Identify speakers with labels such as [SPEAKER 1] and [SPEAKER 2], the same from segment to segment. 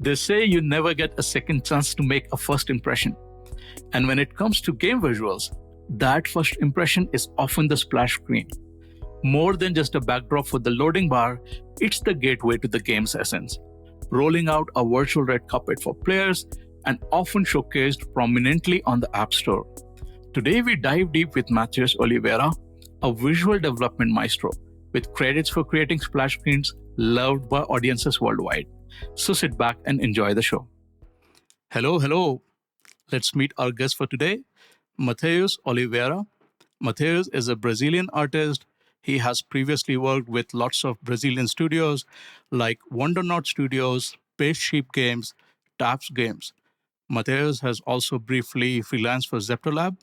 [SPEAKER 1] They say you never get a second chance to make a first impression. And when it comes to game visuals, that first impression is often the splash screen. More than just a backdrop for the loading bar, it's the gateway to the game's essence, rolling out a virtual red carpet for players and often showcased prominently on the App Store. Today, we dive deep with Matheus Oliveira, a visual development maestro with credits for creating splash screens loved by audiences worldwide. So sit back and enjoy the show. Hello, hello. Let's meet our guest for today, Matheus Oliveira. Matheus is a Brazilian artist. He has previously worked with lots of Brazilian studios like Wondernaut Studios, Spaceship Games, Taps Games. Matheus has also briefly freelanced for Zeptolab,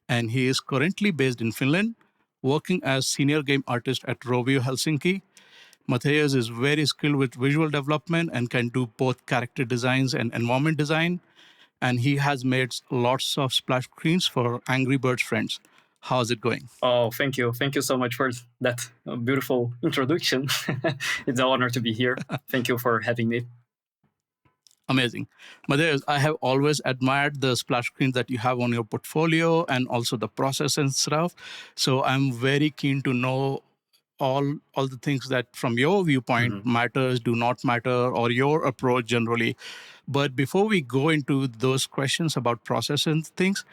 [SPEAKER 1] and he is currently based in Finland, working as senior game artist at Rovio Helsinki. Matheus is very skilled with visual development and can do both character designs and environment design. And he has made lots of splash screens for Angry Birds friends. How's it going?
[SPEAKER 2] Oh, thank you. Thank you so much for that beautiful introduction. It's an honor to be here. Thank you for having me.
[SPEAKER 1] Amazing. Matheus, I have always admired the splash screens that you have on your portfolio and also the process and stuff. So I'm very keen to know all the things that from your viewpoint matters, do not matter, or your approach generally. But before we go into those questions about process and things,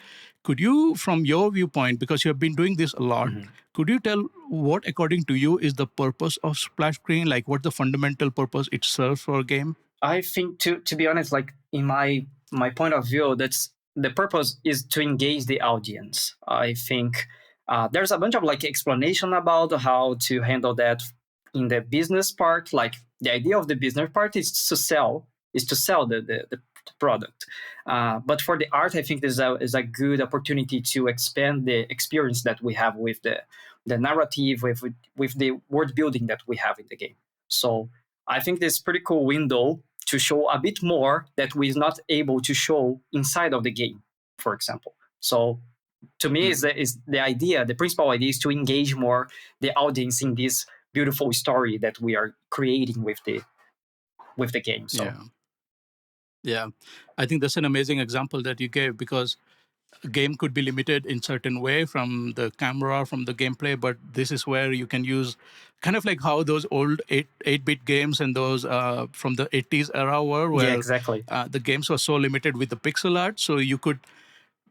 [SPEAKER 1] could you, from your viewpoint, because you have been doing this a lot, could you tell what, according to you, is the purpose of splash screen? Like, what the fundamental purpose it serves for a game?
[SPEAKER 2] I think, to be honest, like in my point of view, that's the purpose is to engage the audience. I think there's a bunch of like explanation about how to handle that in the business part. Like the idea of the business part is to sell the product. But for the art, I think this is a good opportunity to expand the experience that we have with the narrative, with the world building that we have in the game. So I think this pretty cool window to show a bit more that we're not able to show inside of the game, for example. So to me, is the idea, the principal idea is to engage more the audience in this beautiful story that we are creating with the game. So.
[SPEAKER 1] Yeah, I think that's an amazing example that you gave, because a game could be limited in certain way from the camera, from the gameplay, but this is where you can use kind of like how those old 8-bit games and those from the 80s era were, where
[SPEAKER 2] exactly.
[SPEAKER 1] The games were so limited with the pixel art, so you could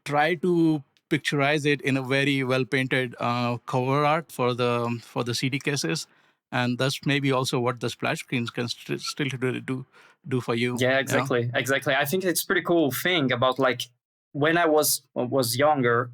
[SPEAKER 1] try to picturize it in a very well painted cover art for the CD cases, and that's maybe also what the splash screens can still do for you.
[SPEAKER 2] Yeah, exactly. I think it's pretty cool thing about like when I was younger,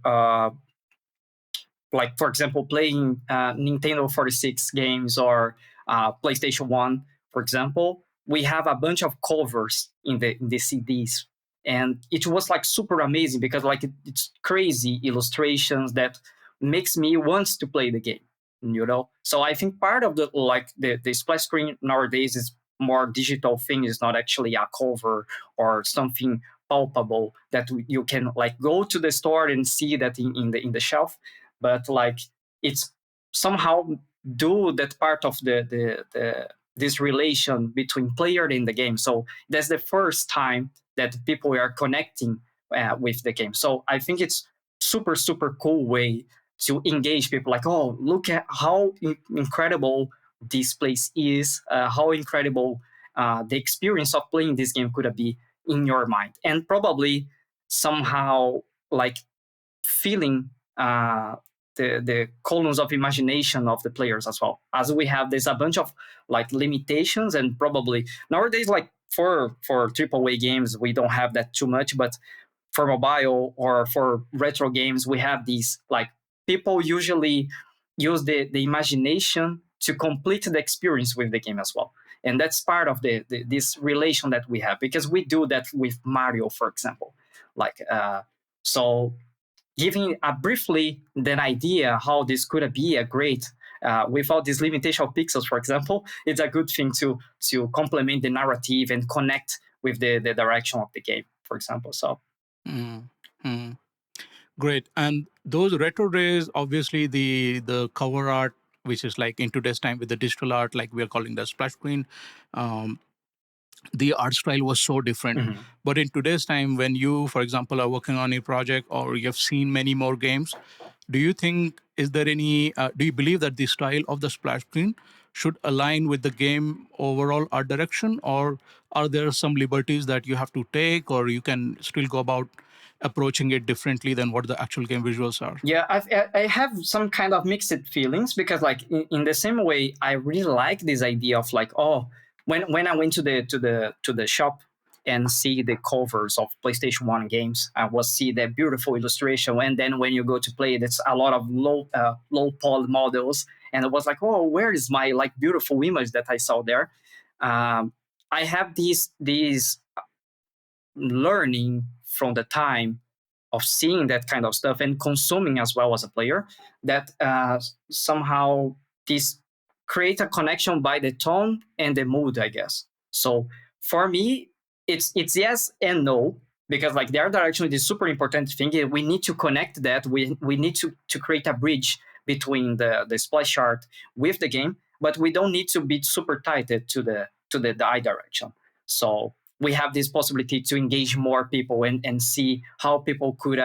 [SPEAKER 2] like for example, playing Nintendo 46 games or PlayStation 1, for example, we have a bunch of covers in the CDs, and it was like super amazing because like it's crazy illustrations that makes me want to play the game, you know. So I think part of the splash screen nowadays is more digital thing, is not actually a cover or something palpable that you can like go to the store and see that in the shelf, but like it's somehow do that part of the this relation between player and the game. So that's the first time that people are connecting with the game. So I think it's super cool way to engage people. Like, oh, look at how incredible this place is, how incredible the experience of playing this game could be in your mind, and probably somehow like feeling the columns of imagination of the players as well. As we have, there's a bunch of like limitations, and probably nowadays, like for AAA games, we don't have that too much, but for mobile or for retro games, we have these like people usually use the imagination to complete the experience with the game as well. And that's part of this relation that we have, because we do that with Mario, for example. Like so giving briefly that idea how this could be a great without this limitation of pixels, for example, it's a good thing to complement the narrative and connect with the direction of the game, for example. So
[SPEAKER 1] great. And those retro days, obviously the cover art, which is like in today's time with the digital art, like we are calling the splash screen, the art style was so different.
[SPEAKER 2] Mhm.
[SPEAKER 1] But in today's time, when you, for example, are working on a project or you've seen many more games, do you think, is there any, do you believe that the style of the splash screen should align with the game overall art direction, or are there some liberties that you have to take, or you can still go about approaching it differently than what the actual game visuals are?
[SPEAKER 2] Yeah, I have some kind of mixed feelings because, like, in the same way, I really like this idea of like, oh, when I went to the shop and see the covers of PlayStation One games, I was see the beautiful illustration, and then when you go to play it, it's a lot of low poly models, and it was like, oh, where is my like beautiful image that I saw there? Um, I have these learning from the time of seeing that kind of stuff and consuming as well as a player that somehow this create a connection by the tone and the mood, I guess. So for me, it's yes and no, because like the art direction is a super important thing. We need to connect that. We need to create a bridge between the splash art with the game, but we don't need to be super tied to the eye direction. So we have this possibility to engage more people and see how people could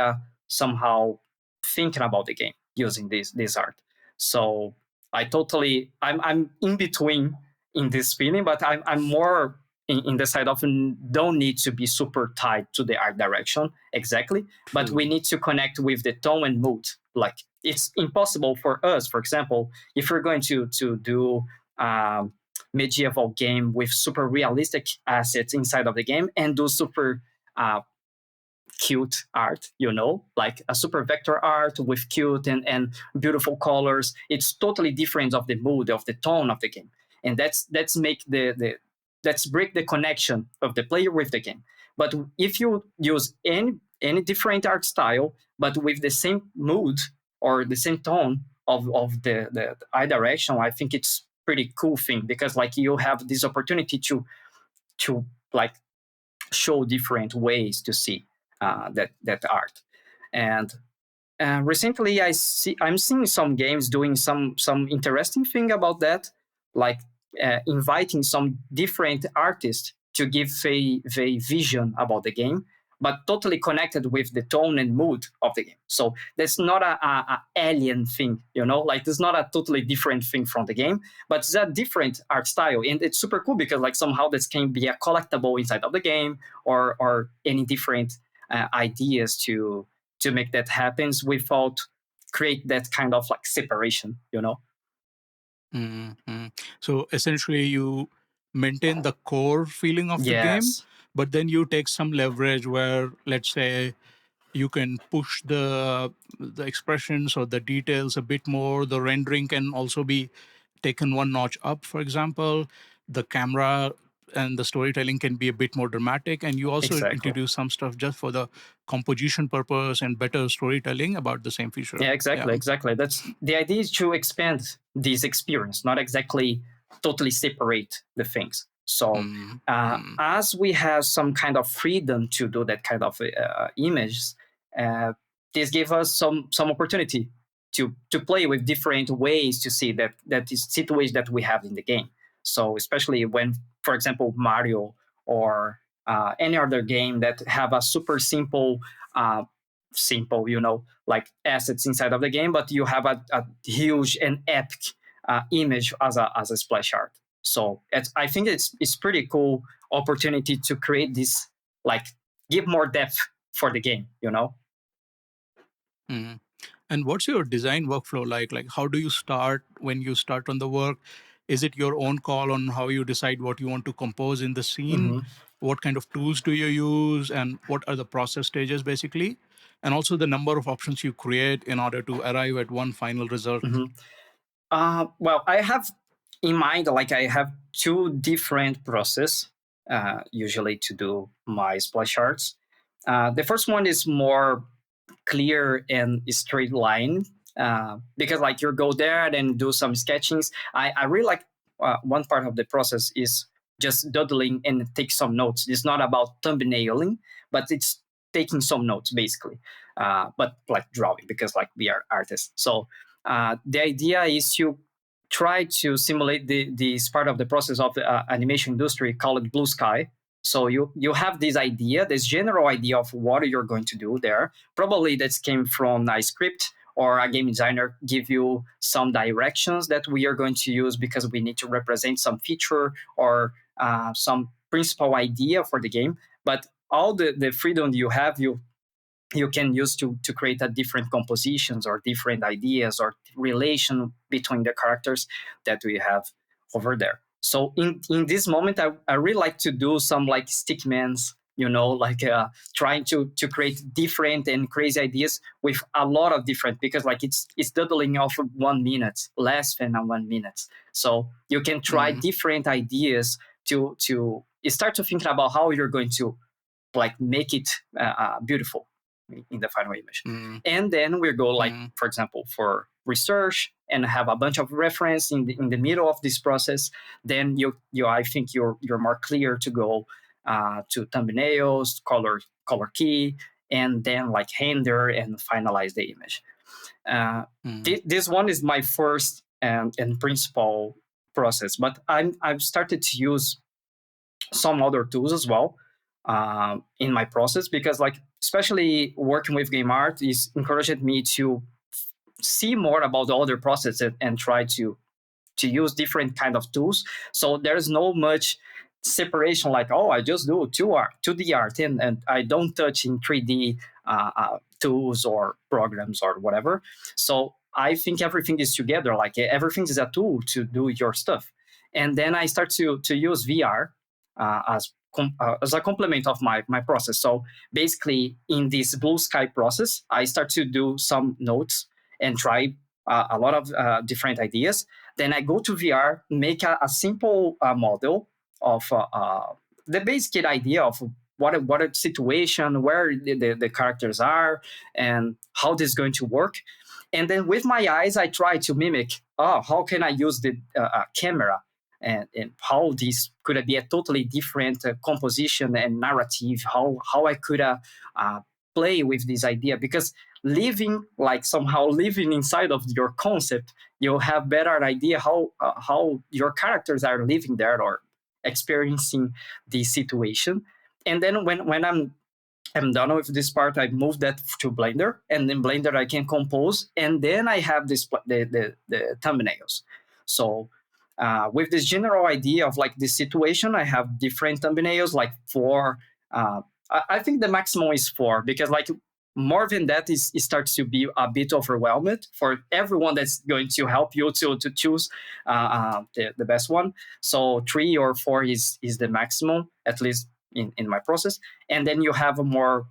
[SPEAKER 2] somehow thinking about the game using this art. So I'm in between in this feeling, but I'm more in the side of don't need to be super tied to the art direction exactly, but we
[SPEAKER 1] True.
[SPEAKER 2] need to connect with the tone and mood. Like it's impossible for us, for example, if we're going to do medieval game with super realistic assets inside of the game and do super uh, cute art, like a super vector art with cute and beautiful colors. It's totally different of the mood, of the tone of the game. And that's make let's break the connection of the player with the game. But if you use any different art style, but with the same mood or the same tone of the eye direction, I think it's pretty cool thing because like you have this opportunity to like show different ways to see that art. And recently, I'm seeing some games doing some interesting thing about that, like inviting some different artists to give a vision about the game, but totally connected with the tone and mood of the game. So that's not a alien thing, like it's not a totally different thing from the game, but it's a different art style, and it's super cool because like somehow this can be a collectible inside of the game or any different ideas to make that happens without create that kind of like separation.
[SPEAKER 1] Hmm. So essentially, you maintain the core feeling of the game,
[SPEAKER 2] Yes,
[SPEAKER 1] but then you take some leverage where, let's say, you can push the expressions or the details a bit more. The rendering can also be taken one notch up. For example, the camera and the storytelling can be a bit more dramatic, and you also
[SPEAKER 2] exactly.
[SPEAKER 1] introduce some stuff just for the composition purpose and better storytelling about the same feature.
[SPEAKER 2] Yeah,
[SPEAKER 1] Yeah.
[SPEAKER 2] exactly. That's the idea, is to expand this experience, not exactly totally separate the things. So
[SPEAKER 1] Mm,
[SPEAKER 2] as we have some kind of freedom to do that kind of images, uh, this gives us some opportunity to play with different ways to see that is situation that we have in the game. So especially when, for example, Mario or any other game that have a super simple, like assets inside of the game, but you have a huge and epic image as a splash art. So I think it's pretty cool opportunity to create this, like give more depth for the game.
[SPEAKER 1] mm. And what's your design workflow like? Like, how do you start when you start on the work? Is it your own call on how you decide what you want to compose in the scene?
[SPEAKER 2] Hmm.
[SPEAKER 1] What kind of tools do you use? And what are the process stages, basically? And also the number of options you create in order to arrive at one final result.
[SPEAKER 2] Hmm. Well, I have in mind, like I have two different process usually to do my splash arts. The first one is more clear and straight line, because like you go there and do some sketchings. I really like one part of the process is just doodling and take some notes. It's not about thumbnailing, but it's taking some notes basically, but like drawing, because like we are artists. So the idea is try to simulate this part of the process of the animation industry called Blue Sky. So you have this idea, this general idea of what you're going to do there. Probably that came from a script, or a game designer give you some directions that we are going to use because we need to represent some feature or some principal idea for the game. But all the freedom you have, you can use to create a different compositions or different ideas or relation between the characters that we have over there. So in this moment, I really like to do some like stickmans, like trying to create different and crazy ideas with a lot of different, because like it's doubling off 1 minute, less than 1 minute. So you can try different ideas to start to think about how you're going to like make it beautiful in the final image. And then we go like, for example, for research and have a bunch of reference in the middle of this process. Then you I think you're more clear to go to thumbnails, color key, and then like render and finalize the image. This one is my first and principal process, but I've started to use some other tools as well in my process, because like especially working with game art is encouraged me to see more about the other processes and try to use different kind of tools. So there's no much separation like, oh, I just do 2D art and I don't touch in 3D tools or programs or whatever. So I think everything is together, like everything is a tool to do your stuff. And then I start to use VR as a complement of my process. So basically in this Blue Sky process, I start to do some notes and try a lot of different ideas. Then I go to VR, make a simple model of the basic idea of what a situation, where the characters are, and how this is going to work. And then with my eyes, I try to mimic, how can I use the camera, and how this could be a totally different composition and narrative, how I could play with this idea. Because somehow living inside of your concept, you'll have better idea how your characters are living there or experiencing the situation. And then when I'm done with this part, I move that to Blender, and in Blender I can compose, and then I have the thumbnails. So with this general idea of like this situation, I have different thumbnails, like 4. I think the maximum is 4, because like more than that it starts to be a bit overwhelmed for everyone that's going to help you to choose the best one. So 3 or 4 is the maximum, at least in my process. And then you have more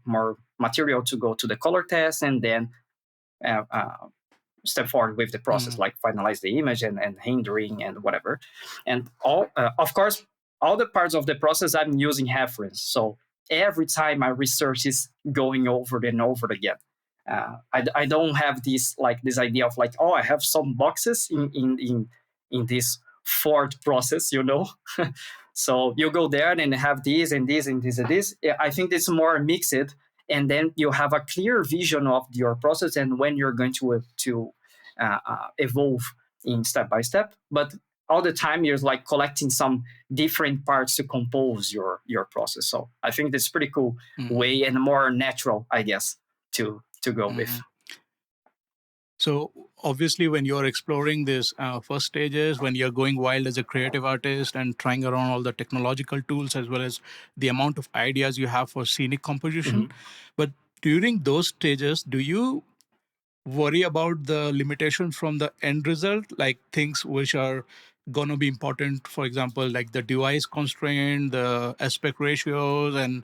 [SPEAKER 2] material to go to the color test, and then step forward with the process, like finalize the image and rendering and whatever. And of course, all the parts of the process I'm using reference. So every time my research is going over and over again. I don't have this idea of like, I have some boxes in this Ford process, So you go there and have this and this and this and this. I think it's more mixed, and then you have a clear vision of your process and when you're going to evolve in step by step. But all the time you're like collecting some different parts to compose your process. So I think that's pretty cool way, and more natural, I guess, to go with.
[SPEAKER 1] So obviously, when you're exploring these first stages, when you're going wild as a creative artist and trying around all the technological tools as well as the amount of ideas you have for scenic composition, but during those stages, do you worry about the limitations from the end result, like things which are going to be important, for example, like the device constraint, the aspect ratios, and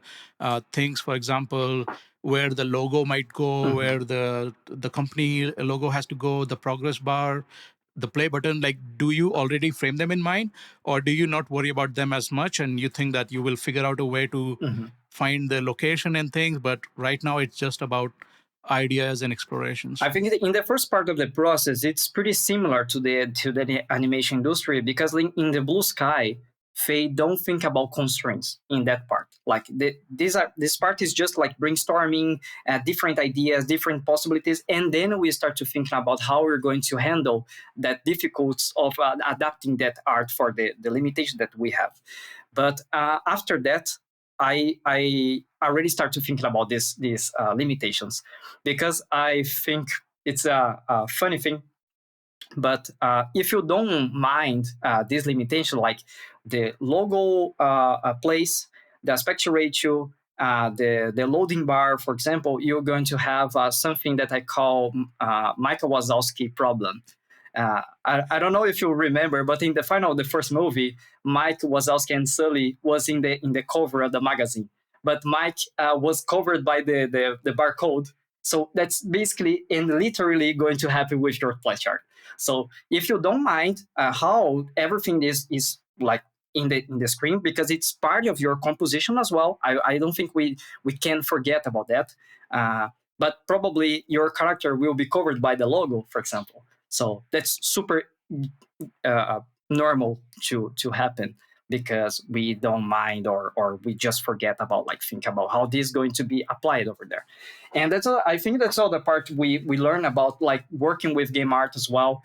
[SPEAKER 1] things, for example, where the logo might go, where the company logo has to go, the progress bar, the play button? Like, do you already frame them in mind, or do you not worry about them as much and you think that you will figure out a way to find the location and things, but right now it's just about ideas and explorations?
[SPEAKER 2] I think in the first part of the process, it's pretty similar to the animation industry, because in the Blue Sky, they don't think about constraints in that part. Like this part is just like brainstorming different ideas, different possibilities, and then we start to think about how we're going to handle that difficulties of adapting that art for the limitation that we have. But after that, I already start to think about these limitations, because I think it's a funny thing. But if you don't mind this limitation, like the logo place, the aspect ratio, the loading bar, for example, you're going to have something that I call Michael Wazowski problem. I don't know if you remember, but in the final of the first movie, Mike Wazowski and Sully was in the cover of the magazine, but Mike was covered by the barcode. So that's basically and literally going to happen with your flashcard. So if you don't mind how everything is like in the screen, because it's part of your composition as well, I don't think we can forget about that. But probably your character will be covered by the logo, for example. So that's super normal to happen, because we don't mind, or we just forget about like think about how this is going to be applied over there. And I think that's all the part we learn about like working with game art as well.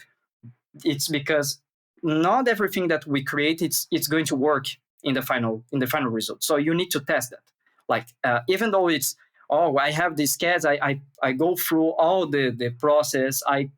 [SPEAKER 2] It's because not everything that we create it's going to work in the final result. So you need to test that. Like even though it's, oh, I have these CADs, I go through all the process. I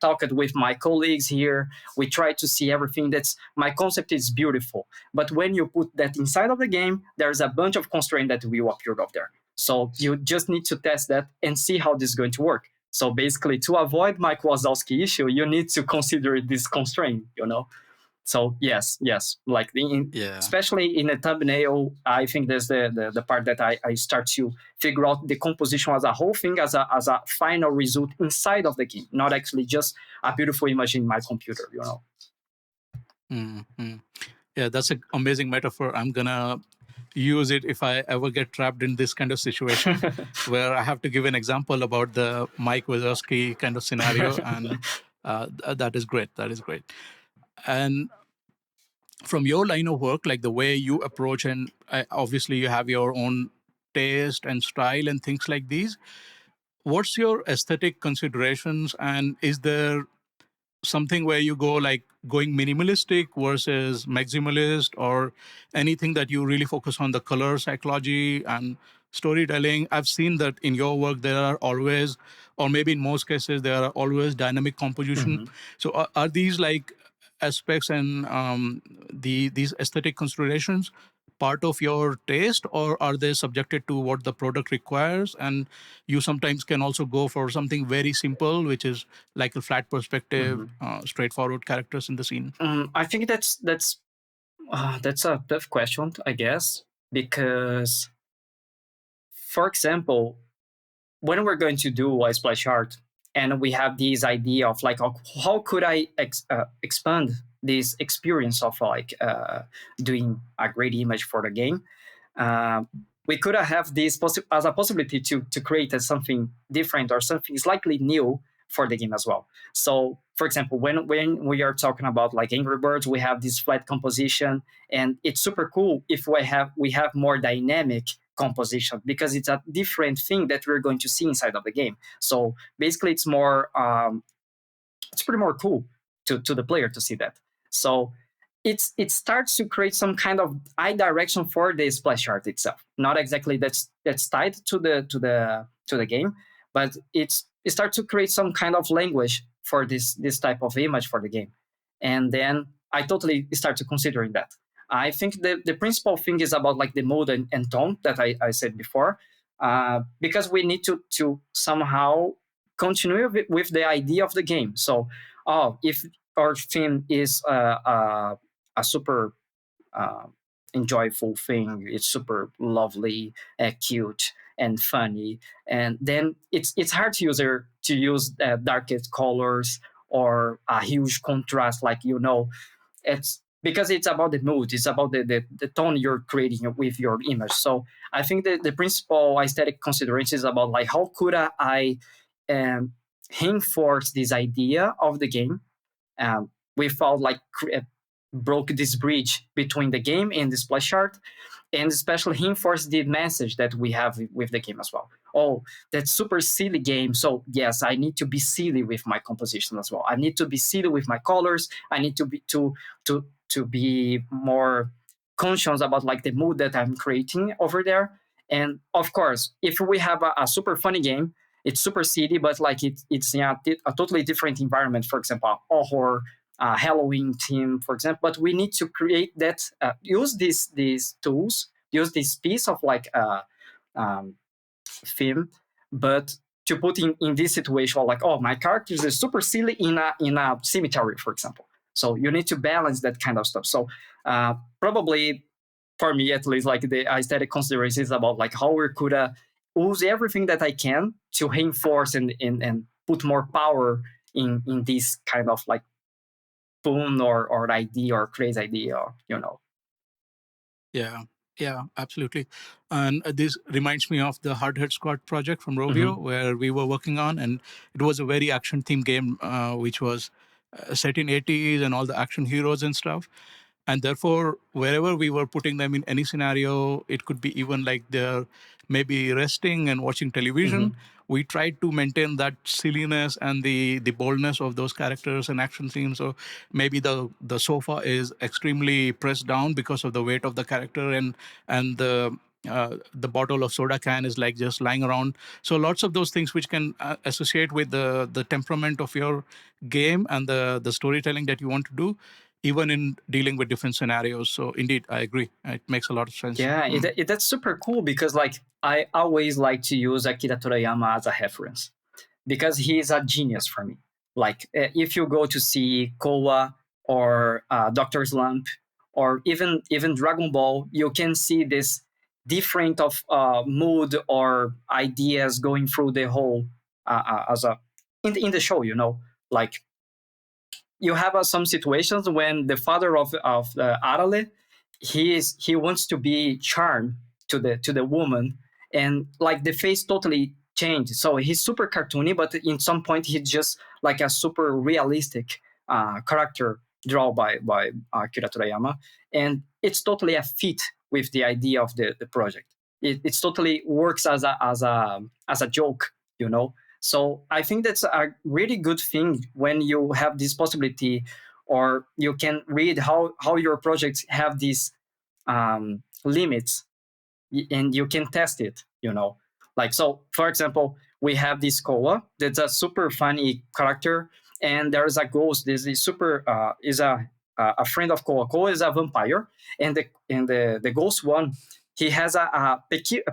[SPEAKER 2] talk it with my colleagues here. We try to see everything. That's my concept is beautiful, but when you put that inside of the game, there's a bunch of constraints that will appear up there. So you just need to test that and see how this is going to work. So basically, to avoid Mike Wazowski issue, you need to consider this constraint, So yes, like
[SPEAKER 3] Yeah.
[SPEAKER 2] especially in a thumbnail, I think there's the part that I start to figure out the composition as a whole thing, as a final result inside of the game, not actually just a beautiful image in my computer,
[SPEAKER 1] Mm-hmm. Yeah, that's an amazing metaphor. I'm gonna use it if I ever get trapped in this kind of situation where I have to give an example about the Mike Wazowski kind of scenario, and that is great. That is great. And from your line of work, like the way you approach, and obviously you have your own taste and style and things like these. What's your aesthetic considerations, and is there something where you go like going minimalistic versus maximalist, or anything that you really focus on the color psychology and storytelling? I've seen that in your work there are always, or maybe in most cases, there are always dynamic composition.
[SPEAKER 2] Mhm.
[SPEAKER 1] So are these like aspects and these aesthetic considerations part of your taste, or are they subjected to what the product requires, and you sometimes can also go for something very simple, which is like a flat perspective, straightforward characters in the scene?
[SPEAKER 2] I think that's a tough question, I guess, because, for example, when we're going to do a splash art and we have this idea of like how could I expand this experience of like doing a great image for the game, we could have this as a possibility to create something different or something slightly new for the game as well. So, for example, when we are talking about like Angry Birds, we have this flat composition, and it's super cool if we have more dynamic composition, because it's a different thing that we're going to see inside of the game. So basically, it's more it's pretty more cool to the player to see that. So it starts to create some kind of eye direction for the splash art itself. Not exactly that's tied to the game, but it starts to create some kind of language for this type of image for the game. And then I totally start to considering that. I think the principal thing is about like the mood and tone that I said before, because we need to somehow continue with the idea of the game. So, if our theme is a super enjoyable thing, it's super lovely, cute, and funny, and then it's hard to use darkest colors or a huge contrast, like it's because it's about the mood, it's about the tone you're creating with your image. So I think the principal aesthetic consideration is about like how could I reinforce this idea of the game without like broke this bridge between the game and the splash art, and especially reinforce the message that we have with the game as well. Oh, that's super silly game. So yes, I need to be silly with my composition as well. I need to be silly with my colors. I need to be to be more conscious about like the mood that I'm creating over there. And of course, if we have a super funny game, it's super silly, but like it's in a totally different environment. For example, a horror Halloween theme, for example. But we need to create that, use these tools, use this piece of like um, theme, but to put in this situation, like, oh, my characters is super silly in a cemetery, for example. So you need to balance that kind of stuff. So probably for me at least, like the aesthetic considerations is about like how we could use everything that I can to reinforce and put more power in this kind of like boom or idea or crazy idea, or
[SPEAKER 1] Yeah, yeah, absolutely. And this reminds me of the Hard Hit Squad project from
[SPEAKER 2] hmm
[SPEAKER 1] Rovio, where we were working on, and it was a very action themed game, which was set in 80s and all the action heroes and stuff. And therefore, wherever we were putting them in any scenario, it could be even like they're maybe resting and watching
[SPEAKER 2] hmm
[SPEAKER 1] television. We tried to maintain that silliness and the boldness of those characters and action scenes. So maybe the sofa is extremely pressed down because of the weight of the character, and the bottle of soda can is like just lying around. So lots of those things which can associate with the temperament of your game and the storytelling that you want to do, even in dealing with different scenarios. So indeed, I agree. It makes a lot of sense.
[SPEAKER 2] Yeah, that's super cool because like I always like to use Akira Toriyama as a reference because he is a genius for me. Like if you go to see Kowa or Doctor Slump or even Dragon Ball, you can see this different of mood or ideas going through the whole as a in the show. Like you have some situations when the father of Arale, he wants to be charmed to the woman, and like the face totally changed. So he's super cartoony, but in some point he's just like a super realistic character drawn by Akira Toriyama, and it's totally a fit with the idea of the project. It's totally works as a joke, so I think that's a really good thing when you have this possibility, or you can read how your projects have these limits, and you can test it. Like, so for example, we have this Koa that's a super funny character, and there is a ghost. This is super is a friend of Koa. Koa is a vampire, and the ghost one, he has a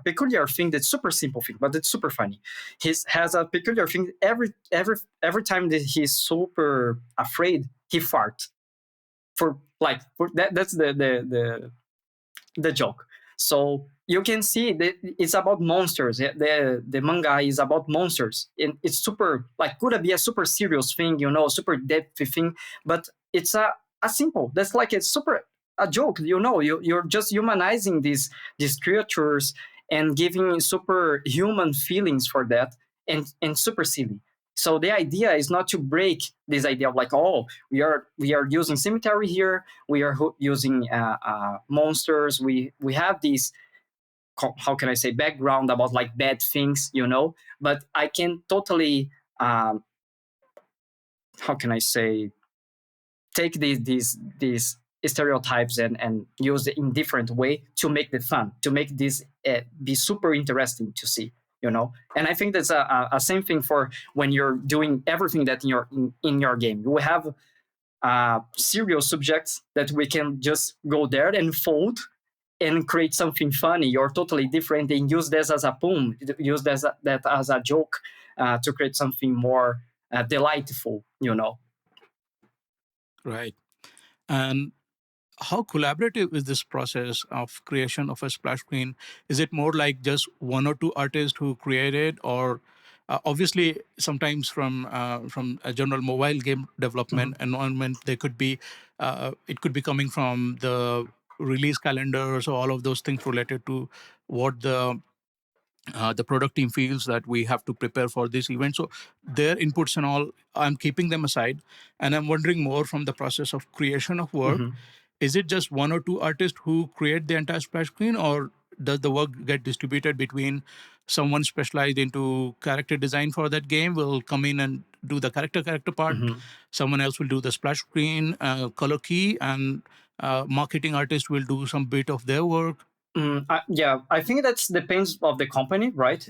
[SPEAKER 2] peculiar thing that's super simple thing, but it's super funny. He has a peculiar thing every time that he's super afraid, he farts for that. That's the joke. So you can see that it's about monsters. The manga is about monsters, and it's super like could be a super serious thing, super depth thing, but it's a simple. That's like it's super a joke. You're just humanizing these creatures and giving super human feelings for that, and super silly. So the idea is not to break this idea of like, oh, we are using cemetery here, we are using monsters, we have this, how can I say, background about like bad things, but I can totally how can I say, take these stereotypes and use it in different way to make the fun, to make this be super interesting to see. And I think that's a same thing for when you're doing everything that in your game. You have serious subjects that we can just go there and fold and create something funny or totally different, and use this as a poem, use that as a joke, to create something more delightful.
[SPEAKER 1] Right. And how collaborative is this process of creation of a splash screen? Is it more like just one or two artists who created, or obviously sometimes from a general mobile game
[SPEAKER 2] Mhm.
[SPEAKER 1] development environment, they could be it could be coming from the release calendar, so all of those things related to what the the product team feels that we have to prepare for this event. So their inputs and all, I'm keeping them aside, and I'm wondering more from the process of creation of work.
[SPEAKER 2] Mhm.
[SPEAKER 1] Is it just one or two artists who create the entire splash screen, or does the work get distributed between someone specialized into character design for that game will come in and do the character part,
[SPEAKER 2] Mhm.
[SPEAKER 1] someone else will do the splash screen, color key, and marketing artist will do some bit of their work?
[SPEAKER 2] Yeah, I think that's depends of the company, right?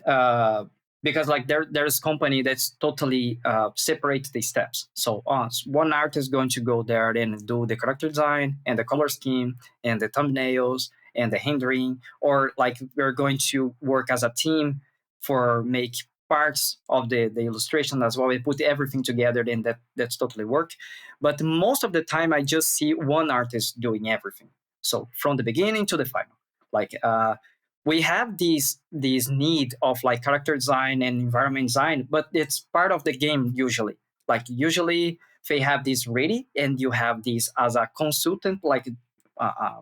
[SPEAKER 2] Because like there's company that's totally separate the steps. So one artist is going to go there and do the character design and the color scheme and the thumbnails and the rendering, or like we're going to work as a team for make parts of the illustration as well. We put everything together, then that's totally work. But most of the time, I just see one artist doing everything. So from the beginning to the final, like we have these need of like character design and environment design, but it's part of the game usually. Like usually they have this ready, and you have this as a consultant, uh, uh,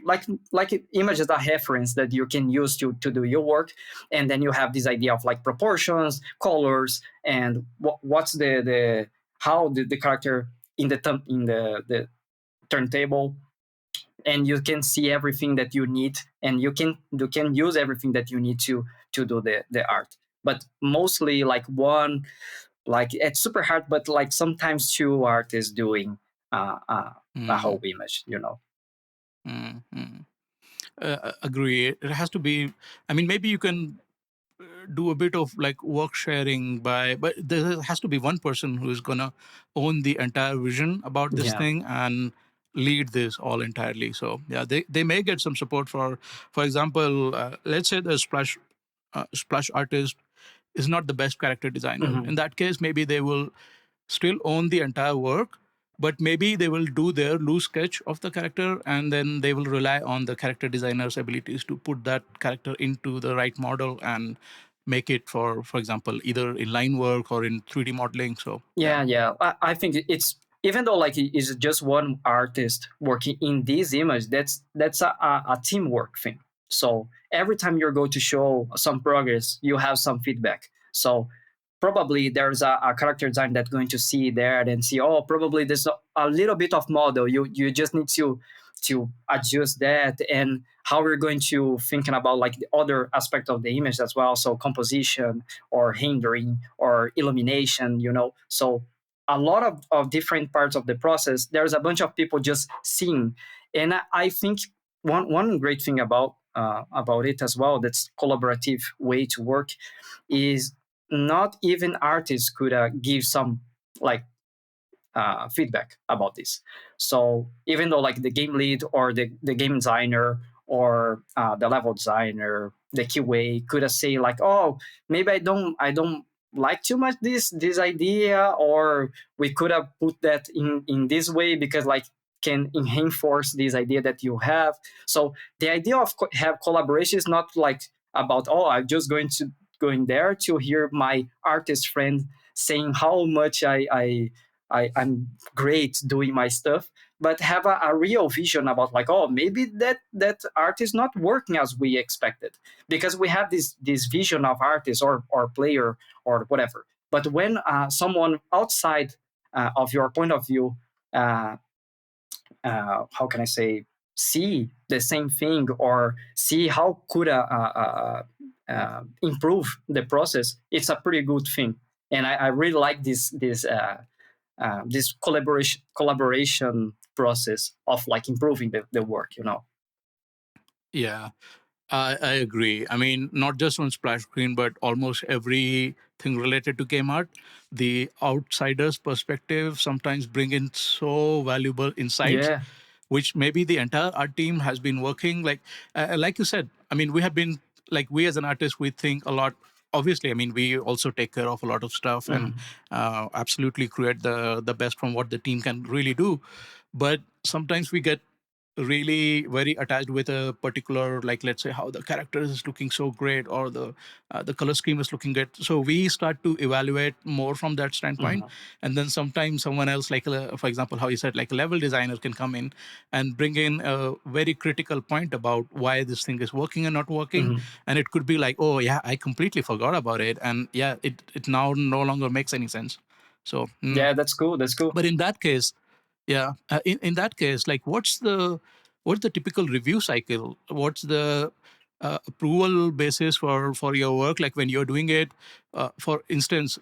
[SPEAKER 2] like like image as a reference that you can use to do your work, and then you have this idea of like proportions, colors, and what's the how the character in the turntable, and you can see everything that you need, and you can use everything that you need to do the art. But mostly like one, like it's super hard, but like sometimes two artists doing a
[SPEAKER 1] Mm,
[SPEAKER 2] whole image.
[SPEAKER 1] mm, mm. Agree. It has to be. I mean, maybe you can do a bit of like work sharing but there has to be one person who is gonna own the entire vision about this
[SPEAKER 2] Yeah.
[SPEAKER 1] thing and lead this all entirely. So yeah, they may get some support for example, let's say the splash artist is not the best character designer.
[SPEAKER 2] Mhm.
[SPEAKER 1] In that case, maybe they will still own the entire work, but maybe they will do their loose sketch of the character, and then they will rely on the character designer's abilities to put that character into the right model and make it for example, either in line work or in 3D modeling. So yeah.
[SPEAKER 2] Yeah. I think it's, even though like it is just one artist working in this image, that's a teamwork thing. So every time you're going to show some progress, you have some feedback. So probably there's a character design that's going to see there and see, oh, probably there's a little bit of model. You just need to adjust that, and how we're going to thinking about like the other aspect of the image as well. So composition or rendering or illumination. So a lot of different parts of the process. There's a bunch of people just seeing, and I think one great thing about it as well, that's collaborative way to work, is not even artists could give some like feedback about this. So even though like the game lead or the game designer or the level designer, the QA could say like, oh, maybe I don't like too much this idea, or we could have put that in this way because like can reinforce this idea that you have. So the idea of have collaboration is not like about, oh, I'm just going there to hear my artist friend saying how much I'm great doing my stuff, but have a real vision about like, oh, maybe that art is not working as we expected, because we have this vision of artist or player or whatever. But when someone outside of your point of view, uh, how can I say, see the same thing or see how could improve the process, it's a pretty good thing. And I really like this collaboration process of like improving the work.
[SPEAKER 1] Yeah, I agree. I mean, not just on splash screen, but almost everything related to game art. The outsider's perspective sometimes bring in so valuable insights,
[SPEAKER 2] Yeah.
[SPEAKER 1] which maybe the entire art team has been working. Like you said, I mean, we have been like we as an artist, we think a lot. Obviously, I mean, we also take care of a lot of stuff and
[SPEAKER 2] Mhm.
[SPEAKER 1] absolutely create the best from what the team can really do. But sometimes we get really very attached with a particular, like, let's say how the character is looking so great, or the color scheme is looking good, so we start to evaluate more from that standpoint.
[SPEAKER 2] Mhm.
[SPEAKER 1] And then sometimes someone else, like for example, how you said, like a level designer can come in and bring in a very critical point about why this thing is working and not working.
[SPEAKER 2] Mhm.
[SPEAKER 1] And it could be like, oh yeah, I completely forgot about it, and yeah, it now no longer makes any sense. So
[SPEAKER 2] Yeah, that's cool. That's cool.
[SPEAKER 1] but in that case, yeah, in that case, like, what's the typical review cycle? What's the approval basis for your work? Like when you're doing it, for instance,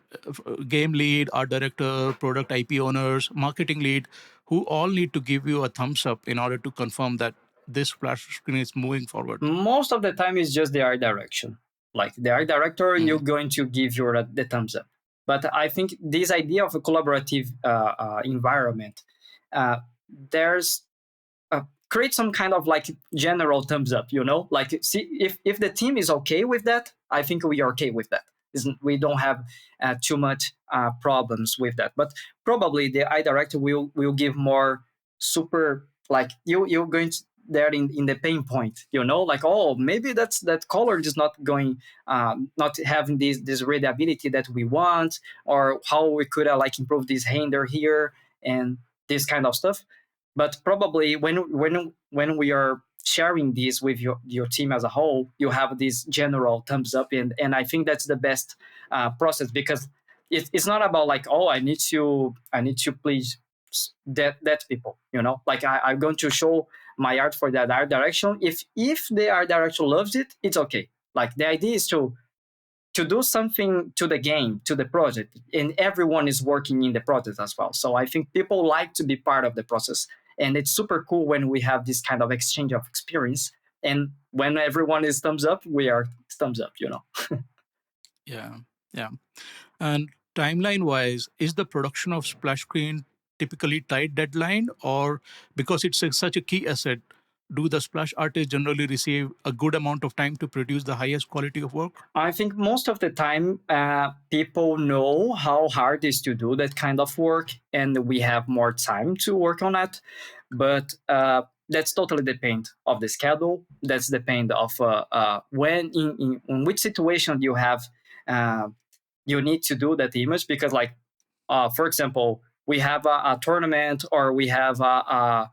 [SPEAKER 1] game lead, art director, product IP owners, marketing lead, who all need to give you a thumbs up in order to confirm that this splash screen is moving forward.
[SPEAKER 2] Most of the time it's just the art direction. Like the art director, you're
[SPEAKER 1] Mm.
[SPEAKER 2] going to give your the thumbs up. But I think this idea of a collaborative environment, uh, there's create some kind of like general thumbs up, like see if the team is okay with that, I think we are okay with that. We don't have too much problems with that. But probably the eye director will give more super, like you're going to there in the pain point, like, oh, maybe that color is not going not having this readability that we want, or how we could like improve this render here and this kind of stuff. But probably when we are sharing this with your team as a whole, you have this general thumbs up, and I think that's the best process, because it's not about like, oh, I need to please that people, like I'm going to show my art for that art direction. If the art direction loves it, it's okay. Like the idea is to do something to the game, to the project, and everyone is working in the project as well. So I think people like to be part of the process, and it's super cool when we have this kind of exchange of experience. And when everyone is thumbs up, we are thumbs up.
[SPEAKER 1] Yeah, yeah. And timeline wise, is the production of splash screen typically tight deadline, or because it's such a key asset, do the splash artists generally receive a good amount of time to produce the highest quality of work?
[SPEAKER 2] I think most of the time, people know how hard it is to do that kind of work, and we have more time to work on it. But that's totally depend of the schedule. That's depend of when in which situation you have uh, you need to do that image. Because, like, for example, we have a tournament, or we have a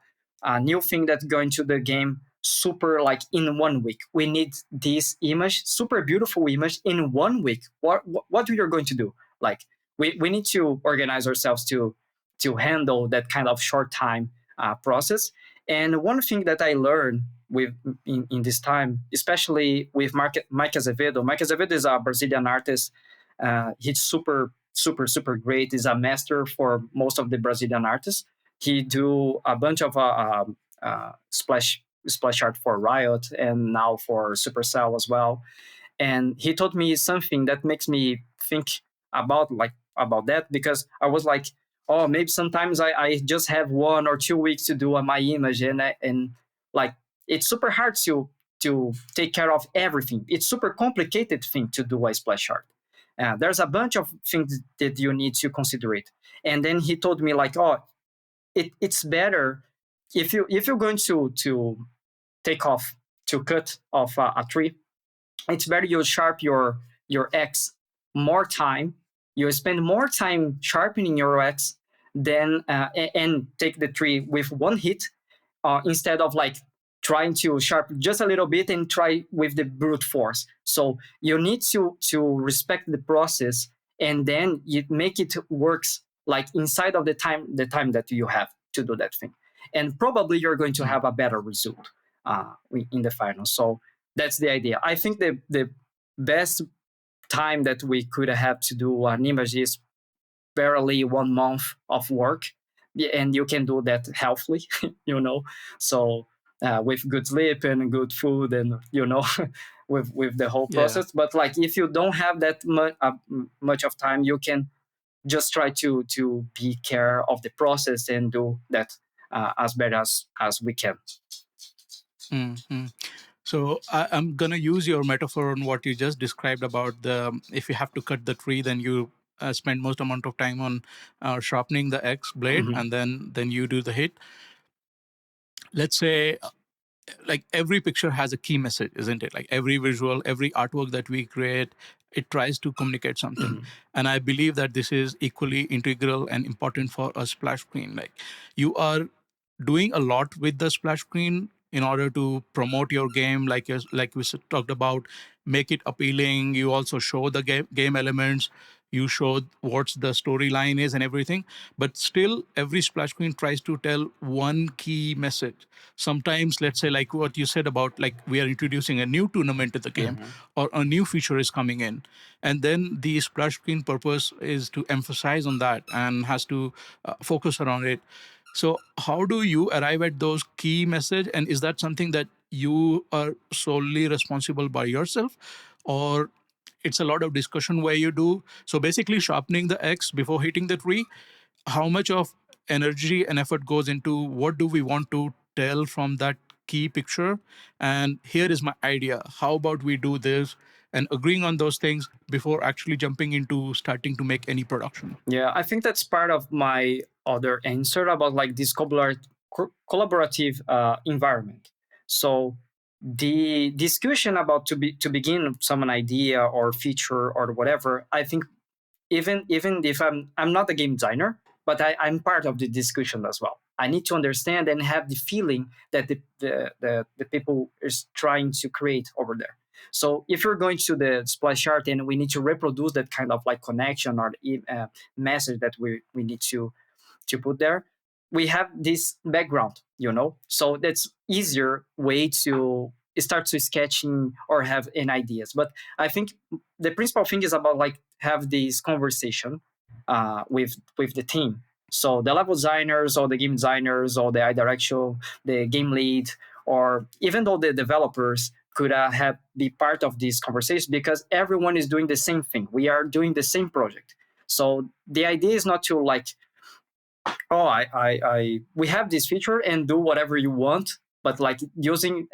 [SPEAKER 2] new thing that's going to the game super, like, in 1 week. We need this image, super beautiful image, in 1 week. What we are going to do? Like, we need to organize ourselves to handle that kind of short time process. And one thing that I learned in this time, especially with Mike Azevedo. Mike Azevedo is a Brazilian artist. He's super great. He's a master for most of the Brazilian artists. He do a bunch of splash art for Riot, and now for Supercell as well. And he told me something that makes me think about that, because I was like, oh, maybe sometimes I just have 1 or 2 weeks to do my image, and like, it's super hard to take care of everything. It's super complicated thing to do a splash art. There's a bunch of things that you need to consider it. And then he told me like, oh, it's better if you're going to take off, to cut off a tree. It's better you sharp your X more time. You spend more time sharpening your X than and take the tree with one hit, instead of like trying to sharpen just a little bit and try with the brute force. So you need to respect the process, and then you make it works like inside of the time that you have to do that thing, and probably you're going to have a better result in the final. So that's the idea. I think the best time that we could have to do an image is barely 1 month of work. And you can do that healthily. So with good sleep and good food, and with the whole
[SPEAKER 1] Yeah.
[SPEAKER 2] process. But like, if you don't have that much of time, you can just try to be care of the process and do that as better as we can.
[SPEAKER 1] Mm-hmm. So I'm gonna use your metaphor on what you just described about the, if you have to cut the tree, then you spend most amount of time on sharpening the X blade,
[SPEAKER 2] Mhm.
[SPEAKER 1] and then you do the hit. let's say like every picture has a key message, isn't it? Like every visual, every artwork that we create, it tries to communicate something.
[SPEAKER 2] Mhm.
[SPEAKER 1] And I believe that this is equally integral and important for a splash screen. Like you are doing a lot with the splash screen in order to promote your game, like we talked about, make it appealing. You also show the game elements, you show what's the storyline is and everything. But still every splash screen tries to tell one key message. Sometimes, let's say, like what you said about, like, we are introducing a new tournament to the game,
[SPEAKER 2] Mhm.
[SPEAKER 1] or a new feature is coming in, and then the splash screen purpose is to emphasize on that and has to focus around it. So how do you arrive at those key message, and is that something that you are solely responsible by yourself, or it's a lot of discussion where you do? So basically sharpening the X before hitting the tree, how much of energy and effort goes into what do we want to tell from that key picture, and here is my idea, how about we do this, and agreeing on those things before actually jumping into starting to make any production.
[SPEAKER 2] Yeah, I think that's part of my other answer about like this collaborative environment. So the discussion about to begin some idea or feature or whatever, I think even if I'm not a game designer, but I'm part of the discussion as well. I need to understand and have the feeling that the people is trying to create over there. So if you're going to the splash art and we need to reproduce that kind of like connection or message that we need to put there, we have this background, so that's easier way to start to sketching or have an ideas. But I think the principal thing is about like have this conversation with the team. So the level designers or the game designers or the art direction, the game lead, or even though the developers could have be part of this conversation, because everyone is doing the same thing. We are doing the same project. So the idea is not to like, oh, we have this feature and do whatever you want, but like using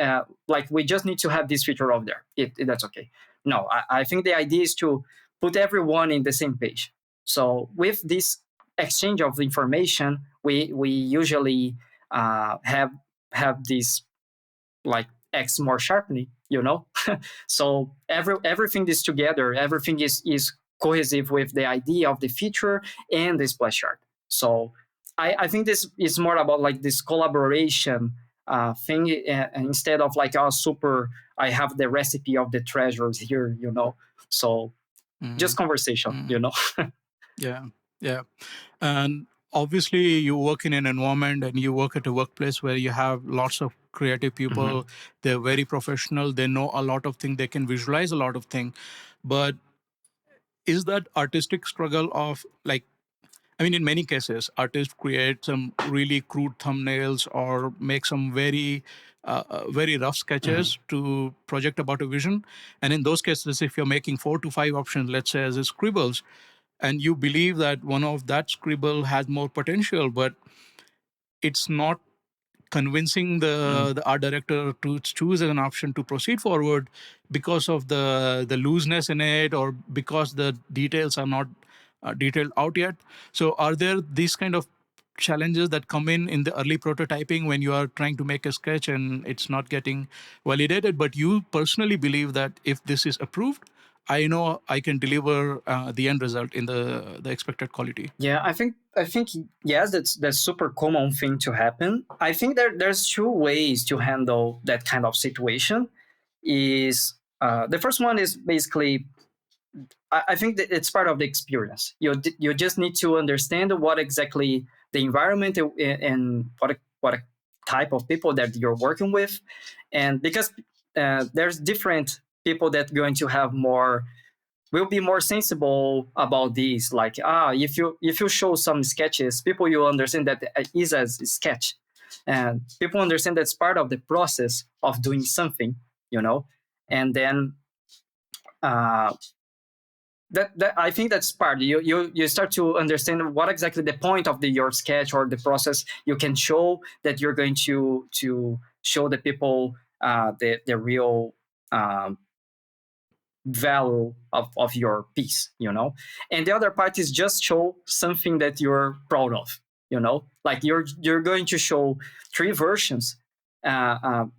[SPEAKER 2] like we just need to have this feature over there. That's okay. No, I think the idea is to put everyone in the same page. So with this exchange of information, we usually have this like X more sharply, so everything is together, everything is cohesive with the idea of the feature and the splash art. So I think this is more about like this collaboration thing, instead of like, oh, super, I have the recipe of the treasures here, so
[SPEAKER 1] Mhm.
[SPEAKER 2] just conversation,
[SPEAKER 1] Mhm. Yeah, yeah. And obviously you work in an environment and you work at a workplace where you have lots of creative
[SPEAKER 2] Mhm.
[SPEAKER 1] people. They're very professional, they know a lot of things, they can visualize a lot of things. But is that artistic struggle of, like, I mean, in many cases artists create some really crude thumbnails or make some very rough
[SPEAKER 2] Mhm.
[SPEAKER 1] sketches to project about a vision. And in those cases, if you're making 4 to 5 options, let's say, as a scribbles, and you believe that one of that scribble has more potential, but it's not convincing
[SPEAKER 2] Mhm.
[SPEAKER 1] the art director to choose an option to proceed forward because of the looseness in it, or because the details are not detailed out yet. So are there these kind of challenges that come in the early prototyping when you are trying to make a sketch and it's not getting validated, but you personally believe that if this is approved, I know I can deliver the end result in the expected quality?
[SPEAKER 2] Yeah, I think yes, that's super common thing to happen. I think there's two ways to handle that kind of situation. Is the first one is basically, I think that it's part of the experience. You just need to understand what exactly the environment and what type of people that you're working with, and because there's different people that going to have more, will be more sensible about these. Like, if you show some sketches, people, you understand that it is as a sketch, and people understand that's part of the process of doing something, and then uh, that I think that's part. You start to understand what exactly the point of your sketch or the process you can show, that you're going to show the people the real um, value of your piece, and the other part is just show something that you're proud of, like you're going to show three versions,